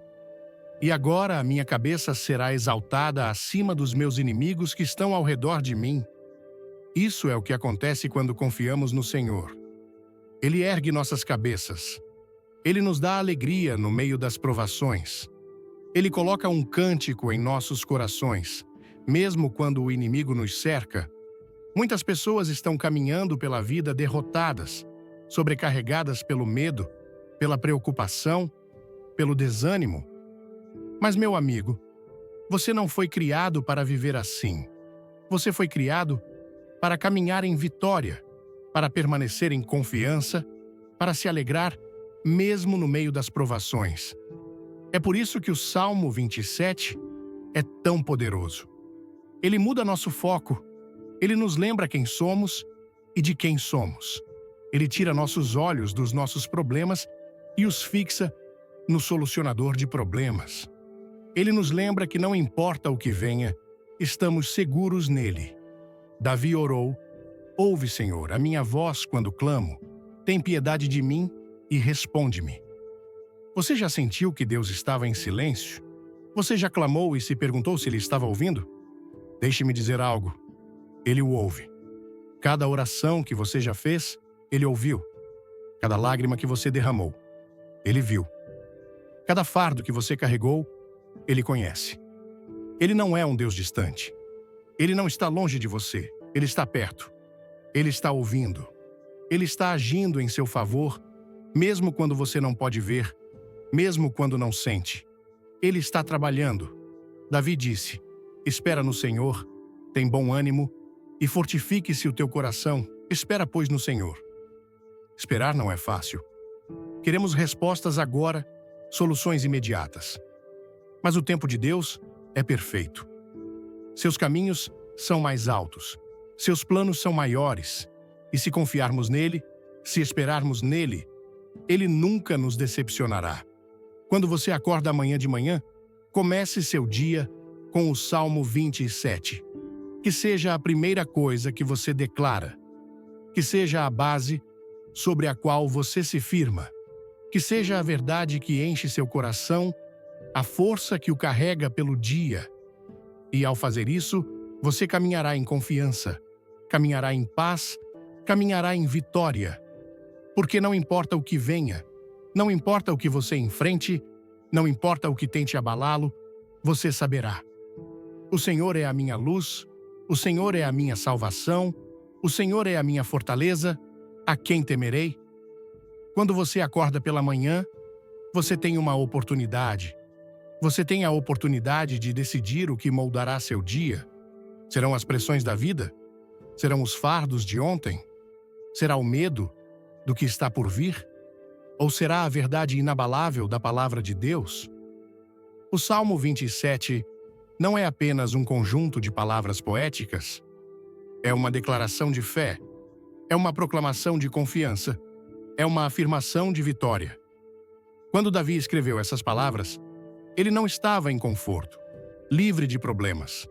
e agora a minha cabeça será exaltada acima dos meus inimigos que estão ao redor de mim. Isso é o que acontece quando confiamos no Senhor. Ele ergue nossas cabeças. Ele nos dá alegria no meio das provações. Ele coloca um cântico em nossos corações, mesmo quando o inimigo nos cerca. Muitas pessoas estão caminhando pela vida derrotadas, sobrecarregadas pelo medo, pela preocupação, pelo desânimo. Mas, meu amigo, você não foi criado para viver assim. Você foi criado para caminhar em vitória, para permanecer em confiança, para se alegrar mesmo no meio das provações. É por isso que o Salmo 27 é tão poderoso. Ele muda nosso foco. Ele nos lembra quem somos e de quem somos. Ele tira nossos olhos dos nossos problemas e os fixa no solucionador de problemas. Ele nos lembra que não importa o que venha, estamos seguros nele. Davi orou: ouve, Senhor, a minha voz quando clamo. Tem piedade de mim e responde-me. Você já sentiu que Deus estava em silêncio? Você já clamou e se perguntou se ele estava ouvindo? Deixe-me dizer algo. Ele o ouve. Cada oração que você já fez, ele ouviu. Cada lágrima que você derramou, ele viu. Cada fardo que você carregou, ele conhece. Ele não é um Deus distante. Ele não está longe de você. Ele está perto. Ele está ouvindo. Ele está agindo em seu favor, mesmo quando você não pode ver, mesmo quando não sente. Ele está trabalhando. Davi disse: espera no Senhor, tem bom ânimo e fortifique-se o teu coração. Espera, pois, no Senhor. Esperar não é fácil. Queremos respostas agora, soluções imediatas. Mas o tempo de Deus é perfeito. Seus caminhos são mais altos. Seus planos são maiores. E se confiarmos nele, se esperarmos nele, ele nunca nos decepcionará. Quando você acorda amanhã de manhã, comece seu dia com o Salmo 27. Que seja a primeira coisa que você declara. Que seja a base sobre a qual você se firma. Que seja a verdade que enche seu coração, a força que o carrega pelo dia. E ao fazer isso, você caminhará em confiança, caminhará em paz, caminhará em vitória. Porque não importa o que venha, não importa o que você enfrente, não importa o que tente abalá-lo, você saberá. O Senhor é a minha luz, o Senhor é a minha salvação, o Senhor é a minha fortaleza, a quem temerei? Quando você acorda pela manhã, você tem uma oportunidade. Você tem a oportunidade de decidir o que moldará seu dia. Serão as pressões da vida? Serão os fardos de ontem? Será o medo do que está por vir? Ou será a verdade inabalável da palavra de Deus? O Salmo 27 não é apenas um conjunto de palavras poéticas. É uma declaração de fé. É uma proclamação de confiança. É uma afirmação de vitória. Quando Davi escreveu essas palavras, ele não estava em conforto, livre de problemas.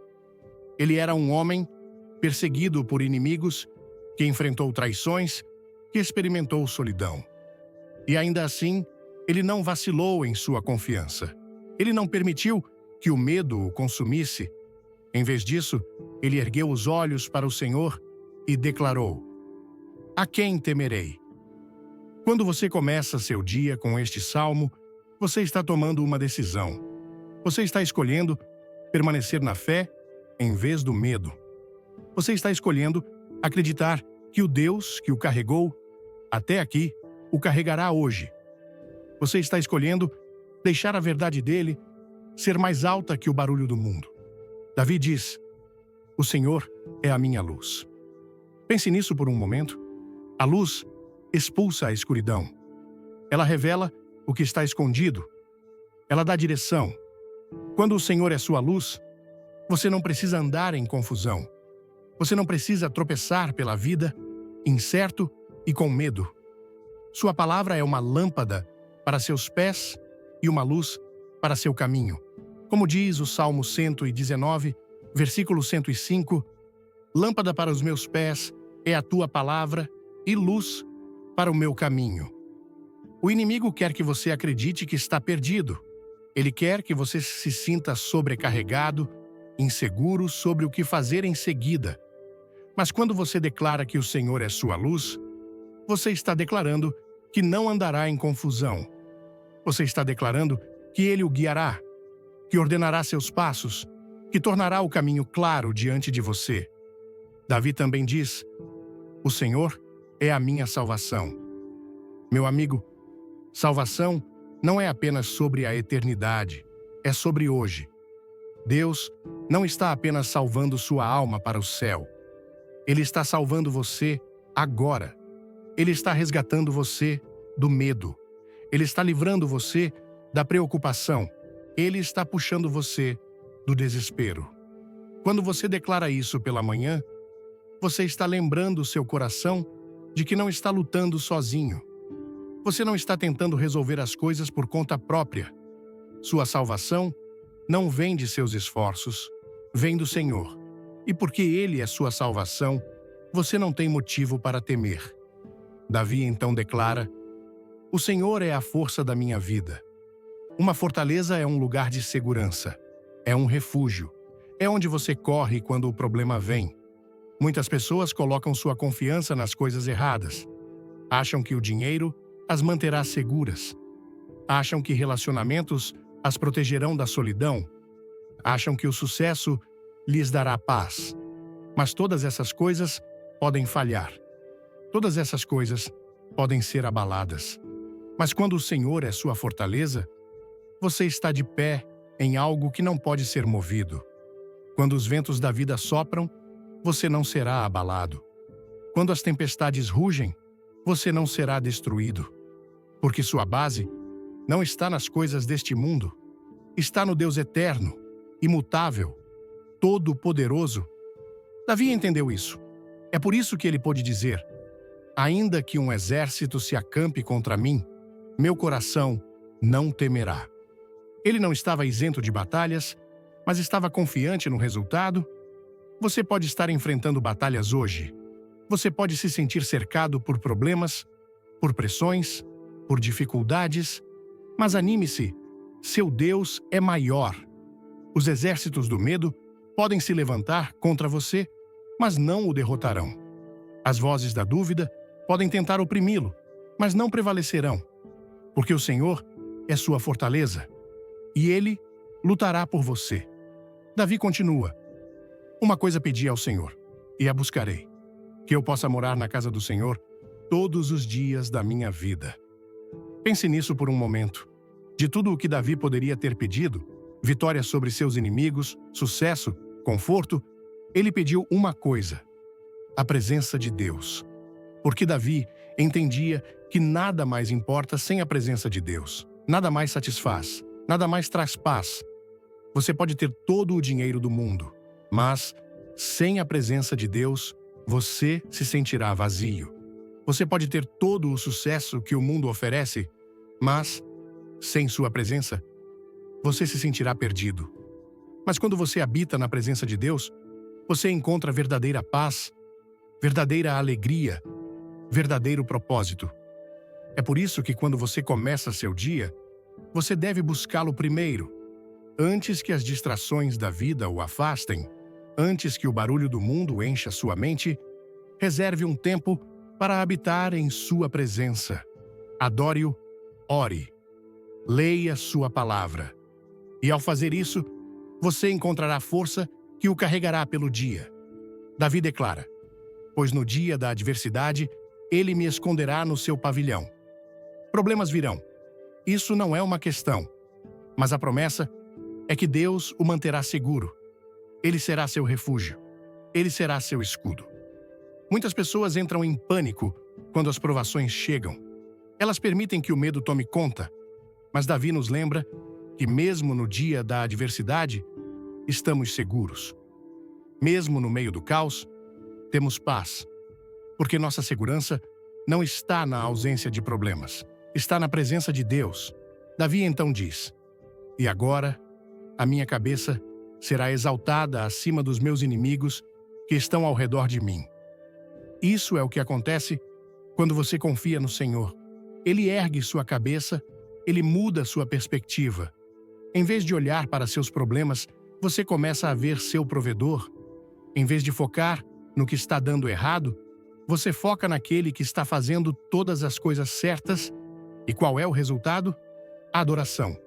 Ele era um homem perseguido por inimigos, que enfrentou traições, que experimentou solidão. E ainda assim, ele não vacilou em sua confiança. Ele não permitiu que o medo o consumisse. Em vez disso, ele ergueu os olhos para o Senhor e declarou: a quem temerei? Quando você começa seu dia com este salmo, você está tomando uma decisão. Você está escolhendo permanecer na fé em vez do medo. Você está escolhendo acreditar que o Deus que o carregou até aqui o carregará hoje. Você está escolhendo deixar a verdade dele ser mais alta que o barulho do mundo. Davi diz: o Senhor é a minha luz. Pense nisso por um momento. A luz expulsa a escuridão. Ela revela o que está escondido. Ela dá direção. Quando o Senhor é sua luz, você não precisa andar em confusão. Você não precisa tropeçar pela vida, incerto e com medo. Sua palavra é uma lâmpada para seus pés e uma luz para seu caminho. Como diz o Salmo 119, versículo 105, lâmpada para os meus pés é a tua palavra e luz para o meu caminho. O inimigo quer que você acredite que está perdido. Ele quer que você se sinta sobrecarregado, inseguro sobre o que fazer em seguida. Mas quando você declara que o Senhor é sua luz, você está declarando que não andará em confusão. Você está declarando que Ele o guiará, que ordenará seus passos, que tornará o caminho claro diante de você. Davi também diz: o Senhor é a minha salvação. Meu amigo, salvação não é apenas sobre a eternidade, é sobre hoje. Deus não está apenas salvando sua alma para o céu. Ele está salvando você agora. Ele está resgatando você do medo. Ele está livrando você da preocupação. Ele está puxando você do desespero. Quando você declara isso pela manhã, você está lembrando seu coração de que não está lutando sozinho. Você não está tentando resolver as coisas por conta própria. Sua salvação não vem de seus esforços, vem do Senhor. E porque Ele é sua salvação, você não tem motivo para temer. Davi então declara: o Senhor é a força da minha vida. Uma fortaleza é um lugar de segurança. É um refúgio. É onde você corre quando o problema vem. Muitas pessoas colocam sua confiança nas coisas erradas. Acham que o dinheiro as manterá seguras. Acham que relacionamentos as protegerão da solidão. Acham que o sucesso lhes dará paz. Mas todas essas coisas podem falhar. Todas essas coisas podem ser abaladas. Mas quando o Senhor é sua fortaleza, você está de pé em algo que não pode ser movido. Quando os ventos da vida sopram, você não será abalado. Quando as tempestades rugem, você não será destruído. Porque sua base não está nas coisas deste mundo, está no Deus eterno, imutável, todo-poderoso. Davi entendeu isso. É por isso que ele pôde dizer: ainda que um exército se acampe contra mim, meu coração não temerá. Ele não estava isento de batalhas, mas estava confiante no resultado. Você pode estar enfrentando batalhas hoje. Você pode se sentir cercado por problemas, por pressões, por dificuldades, mas anime-se, seu Deus é maior. Os exércitos do medo podem se levantar contra você, mas não o derrotarão. As vozes da dúvida podem tentar oprimi-lo, mas não prevalecerão, porque o Senhor é sua fortaleza, e Ele lutará por você. Davi continua: uma coisa pedi ao Senhor, e a buscarei, que eu possa morar na casa do Senhor todos os dias da minha vida. Pense nisso por um momento. De tudo o que Davi poderia ter pedido, vitória sobre seus inimigos, sucesso, conforto, ele pediu uma coisa: a presença de Deus. Porque Davi entendia que nada mais importa sem a presença de Deus. Nada mais satisfaz, nada mais traz paz. Você pode ter todo o dinheiro do mundo, mas sem a presença de Deus, você se sentirá vazio. Você pode ter todo o sucesso que o mundo oferece, mas sem sua presença, você se sentirá perdido. Mas quando você habita na presença de Deus, você encontra verdadeira paz, verdadeira alegria, verdadeiro propósito. É por isso que quando você começa seu dia, você deve buscá-lo primeiro, antes que as distrações da vida o afastem, antes que o barulho do mundo encha sua mente. Reserve um tempo para habitar em sua presença. Adore-o, ore, leia sua palavra. E ao fazer isso, você encontrará força que o carregará pelo dia. Davi declara: pois no dia da adversidade, ele me esconderá no seu pavilhão. Problemas virão. Isso não é uma questão. Mas a promessa é que Deus o manterá seguro. Ele será seu refúgio. Ele será seu escudo. Muitas pessoas entram em pânico quando as provações chegam. Elas permitem que o medo tome conta. Mas Davi nos lembra que mesmo no dia da adversidade, estamos seguros. Mesmo no meio do caos, temos paz. Porque nossa segurança não está na ausência de problemas. Está na presença de Deus. Davi então diz: e agora, a minha cabeça será exaltada acima dos meus inimigos que estão ao redor de mim. Isso é o que acontece quando você confia no Senhor. Ele ergue sua cabeça, ele muda sua perspectiva. Em vez de olhar para seus problemas, você começa a ver seu provedor. Em vez de focar no que está dando errado, você foca naquele que está fazendo todas as coisas certas. E qual é o resultado? A adoração.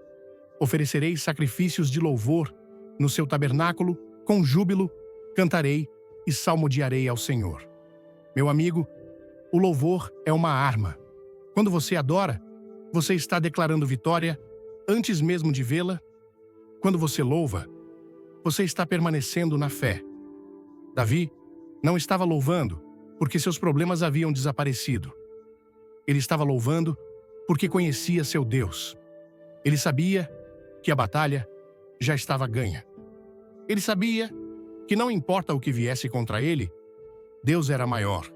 Oferecereis sacrifícios de louvor no seu tabernáculo, com júbilo, cantarei e salmodiarei ao Senhor. Meu amigo, o louvor é uma arma. Quando você adora, você está declarando vitória antes mesmo de vê-la. Quando você louva, você está permanecendo na fé. Davi não estava louvando porque seus problemas haviam desaparecido. Ele estava louvando porque conhecia seu Deus. Ele sabia que a batalha já estava ganha. Ele sabia que não importa o que viesse contra ele, Deus era maior.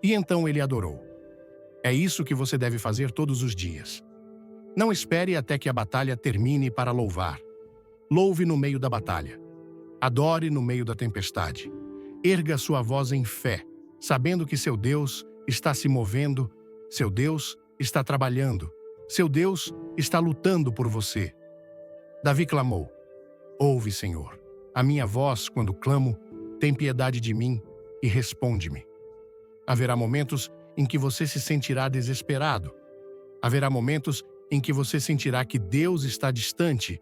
E então ele adorou. É isso que você deve fazer todos os dias. Não espere até que a batalha termine para louvar. Louve no meio da batalha. Adore no meio da tempestade. Erga sua voz em fé, sabendo que seu Deus está se movendo, seu Deus está trabalhando, seu Deus está lutando por você. Davi clamou: ouve, Senhor, a minha voz quando clamo, tem piedade de mim e responde-me. Haverá momentos em que você se sentirá desesperado. Haverá momentos em que você sentirá que Deus está distante,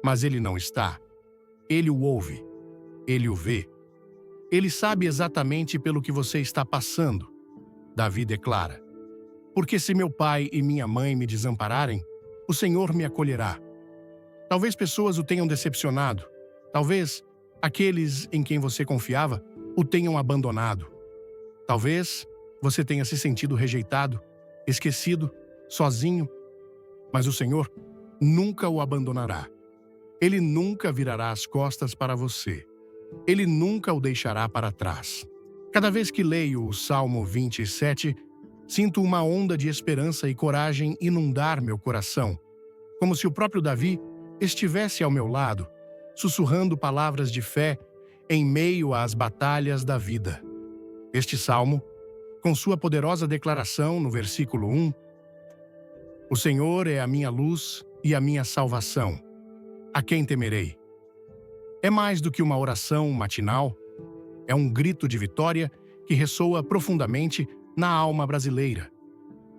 mas Ele não está. Ele o ouve, Ele o vê. Ele sabe exatamente pelo que você está passando. Davi declara: porque se meu pai e minha mãe me desampararem, o Senhor me acolherá. Talvez pessoas o tenham decepcionado. Talvez aqueles em quem você confiava o tenham abandonado. Talvez você tenha se sentido rejeitado, esquecido, sozinho. Mas o Senhor nunca o abandonará. Ele nunca virará as costas para você. Ele nunca o deixará para trás. Cada vez que leio o Salmo 27, sinto uma onda de esperança e coragem inundar meu coração, como se o próprio Davi estivesse ao meu lado, sussurrando palavras de fé em meio às batalhas da vida. Este salmo, com sua poderosa declaração no versículo 1, o Senhor é a minha luz e a minha salvação. A quem temerei? É mais do que uma oração matinal, é um grito de vitória que ressoa profundamente na alma brasileira,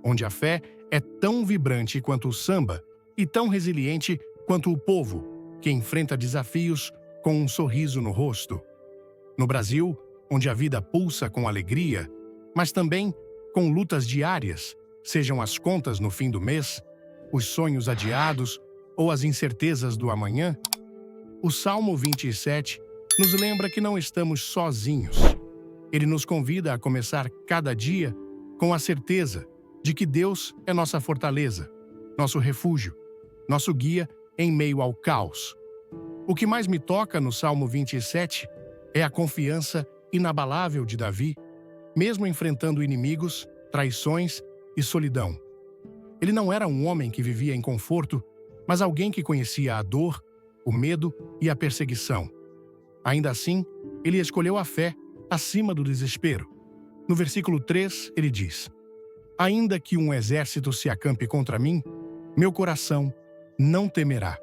onde a fé é tão vibrante quanto o samba e tão resiliente quanto o povo que enfrenta desafios com um sorriso no rosto. No Brasil, onde a vida pulsa com alegria, mas também com lutas diárias, sejam as contas no fim do mês, os sonhos adiados ou as incertezas do amanhã, o Salmo 27 nos lembra que não estamos sozinhos. Ele nos convida a começar cada dia com a certeza de que Deus é nossa fortaleza, nosso refúgio, nosso guia em meio ao caos. O que mais me toca no Salmo 27 é a confiança inabalável de Davi, mesmo enfrentando inimigos, traições e solidão. Ele não era um homem que vivia em conforto, mas alguém que conhecia a dor, o medo e a perseguição. Ainda assim, ele escolheu a fé acima do desespero. No versículo 3, ele diz: ainda que um exército se acampe contra mim, meu coração não temerá.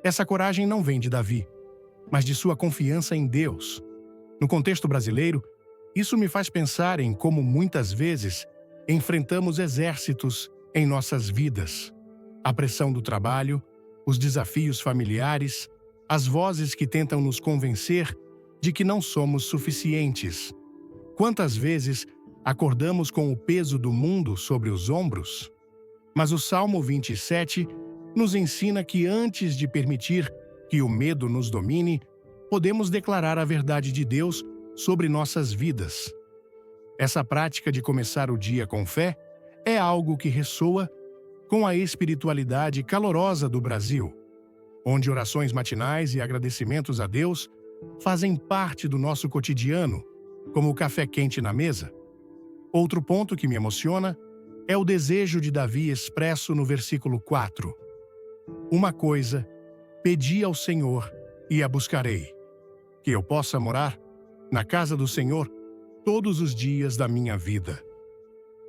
Essa coragem não vem de Davi, mas de sua confiança em Deus. No contexto brasileiro, isso me faz pensar em como muitas vezes enfrentamos exércitos em nossas vidas. A pressão do trabalho, os desafios familiares, as vozes que tentam nos convencer de que não somos suficientes. Quantas vezes acordamos com o peso do mundo sobre os ombros? Mas o Salmo 27 nos ensina que antes de permitir que o medo nos domine, podemos declarar a verdade de Deus sobre nossas vidas. Essa prática de começar o dia com fé é algo que ressoa com a espiritualidade calorosa do Brasil, onde orações matinais e agradecimentos a Deus fazem parte do nosso cotidiano, como o café quente na mesa. Outro ponto que me emociona é o desejo de Davi expresso no versículo 4. Uma coisa pedi ao Senhor e a buscarei, que eu possa morar na casa do Senhor todos os dias da minha vida.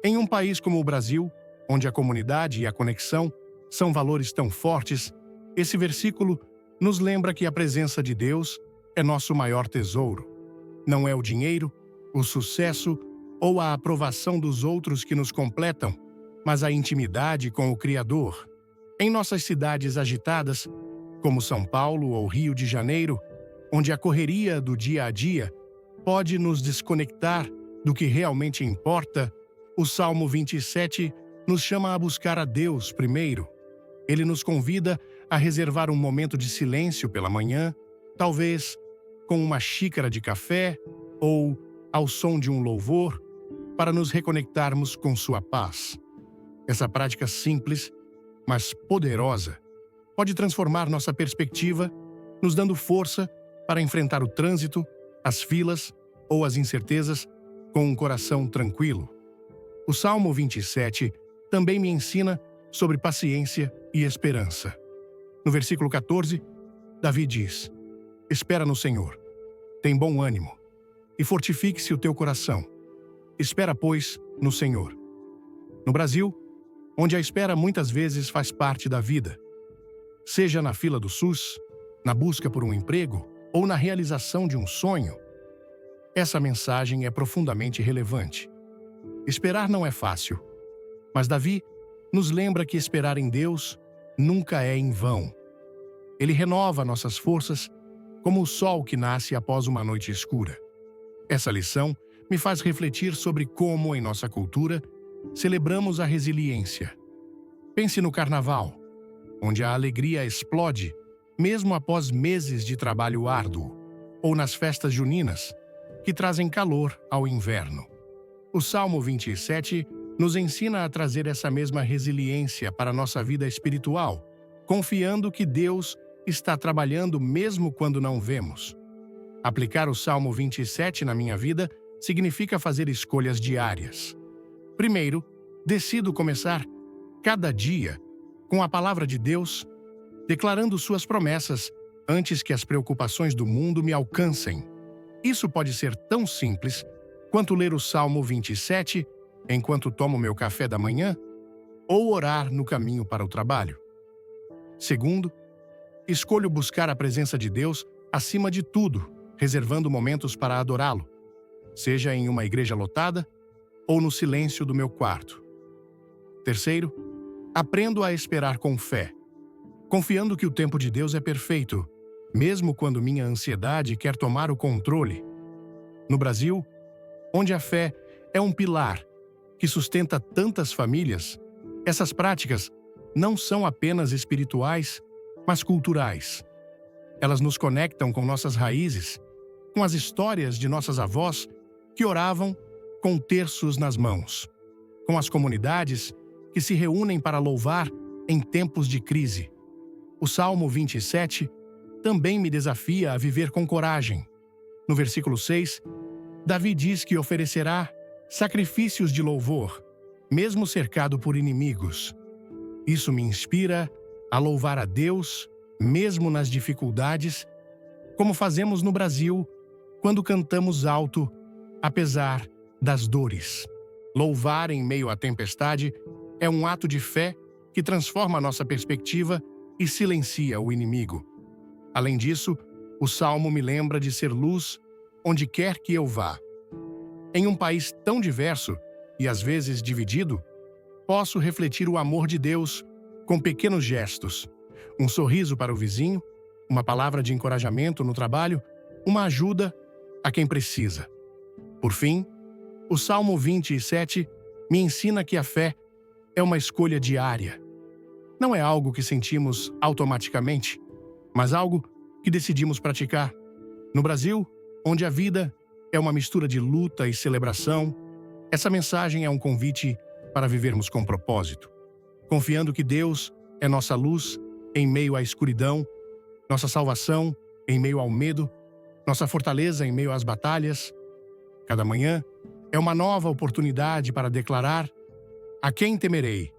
Em um país como o Brasil, onde a comunidade e a conexão são valores tão fortes, esse versículo nos lembra que a presença de Deus é nosso maior tesouro. Não é o dinheiro, o sucesso ou a aprovação dos outros que nos completam, mas a intimidade com o Criador. Em nossas cidades agitadas, como São Paulo ou Rio de Janeiro, onde a correria do dia a dia pode nos desconectar do que realmente importa, o Salmo 27 nos chama a buscar a Deus primeiro. Ele nos convida a reservar um momento de silêncio pela manhã, talvez com uma xícara de café ou ao som de um louvor, para nos reconectarmos com sua paz. Essa prática simples, mas poderosa, pode transformar nossa perspectiva, nos dando força para enfrentar o trânsito, as filas ou as incertezas com um coração tranquilo. O Salmo 27 também me ensina sobre paciência e esperança. No versículo 14, Davi diz: Espera no Senhor, tem bom ânimo, e fortifique-se o teu coração. Espera, pois, no Senhor. No Brasil, onde a espera muitas vezes faz parte da vida, seja na fila do SUS, na busca por um emprego ou na realização de um sonho, essa mensagem é profundamente relevante. Esperar não é fácil, mas Davi nos lembra que esperar em Deus nunca é em vão. Ele renova nossas forças como o sol que nasce após uma noite escura. Essa lição me faz refletir sobre como, em nossa cultura, celebramos a resiliência. Pense no Carnaval, onde a alegria explode, mesmo após meses de trabalho árduo, ou nas festas juninas, que trazem calor ao inverno. O Salmo 27 nos ensina a trazer essa mesma resiliência para a nossa vida espiritual, confiando que Deus está trabalhando mesmo quando não vemos. Aplicar o Salmo 27 na minha vida significa fazer escolhas diárias. Primeiro, decido começar cada dia com a palavra de Deus, declarando suas promessas antes que as preocupações do mundo me alcancem. Isso pode ser tão simples quanto ler o Salmo 27 enquanto tomo meu café da manhã ou orar no caminho para o trabalho. Segundo, escolho buscar a presença de Deus acima de tudo, reservando momentos para adorá-lo, seja em uma igreja lotada ou no silêncio do meu quarto. Terceiro, aprendo a esperar com fé, confiando que o tempo de Deus é perfeito, mesmo quando minha ansiedade quer tomar o controle. No Brasil, onde a fé é um pilar que sustenta tantas famílias, essas práticas não são apenas espirituais, mas culturais. Elas nos conectam com nossas raízes, com as histórias de nossas avós que oravam com terços nas mãos, com as comunidades que se reúnem para louvar em tempos de crise. O Salmo 27 também me desafia a viver com coragem. No versículo 6, Davi diz que oferecerá sacrifícios de louvor, mesmo cercado por inimigos. Isso me inspira a louvar a Deus, mesmo nas dificuldades, como fazemos no Brasil quando cantamos alto, apesar das dores. Louvar em meio à tempestade é um ato de fé que transforma a nossa perspectiva e silencia o inimigo. Além disso, o Salmo me lembra de ser luz onde quer que eu vá. Em um país tão diverso e às vezes dividido, posso refletir o amor de Deus com pequenos gestos, um sorriso para o vizinho, uma palavra de encorajamento no trabalho, uma ajuda a quem precisa. Por fim, o Salmo 27 me ensina que a fé é uma escolha diária. Não é algo que sentimos automaticamente, mas algo que decidimos praticar. No Brasil, onde a vida é uma mistura de luta e celebração, essa mensagem é um convite para vivermos com propósito, confiando que Deus é nossa luz em meio à escuridão, nossa salvação em meio ao medo, nossa fortaleza em meio às batalhas. Cada manhã é uma nova oportunidade para declarar: a quem temerei?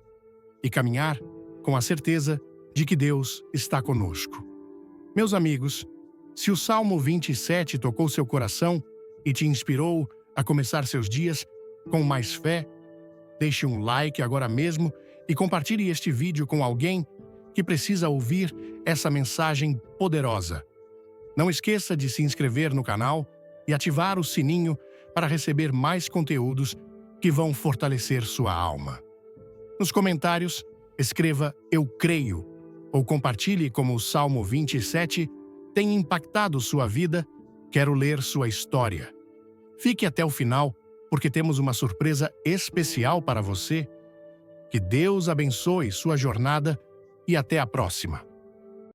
E caminhar com a certeza de que Deus está conosco. Meus amigos, se o Salmo 27 tocou seu coração e te inspirou a começar seus dias com mais fé, deixe um like agora mesmo e compartilhe este vídeo com alguém que precisa ouvir essa mensagem poderosa. Não esqueça de se inscrever no canal e ativar o sininho para receber mais conteúdos que vão fortalecer sua alma. Nos comentários, escreva "Eu creio" ou compartilhe como o Salmo 27 tem impactado sua vida. Quero ler sua história. Fique até o final, porque temos uma surpresa especial para você. Que Deus abençoe sua jornada e até a próxima.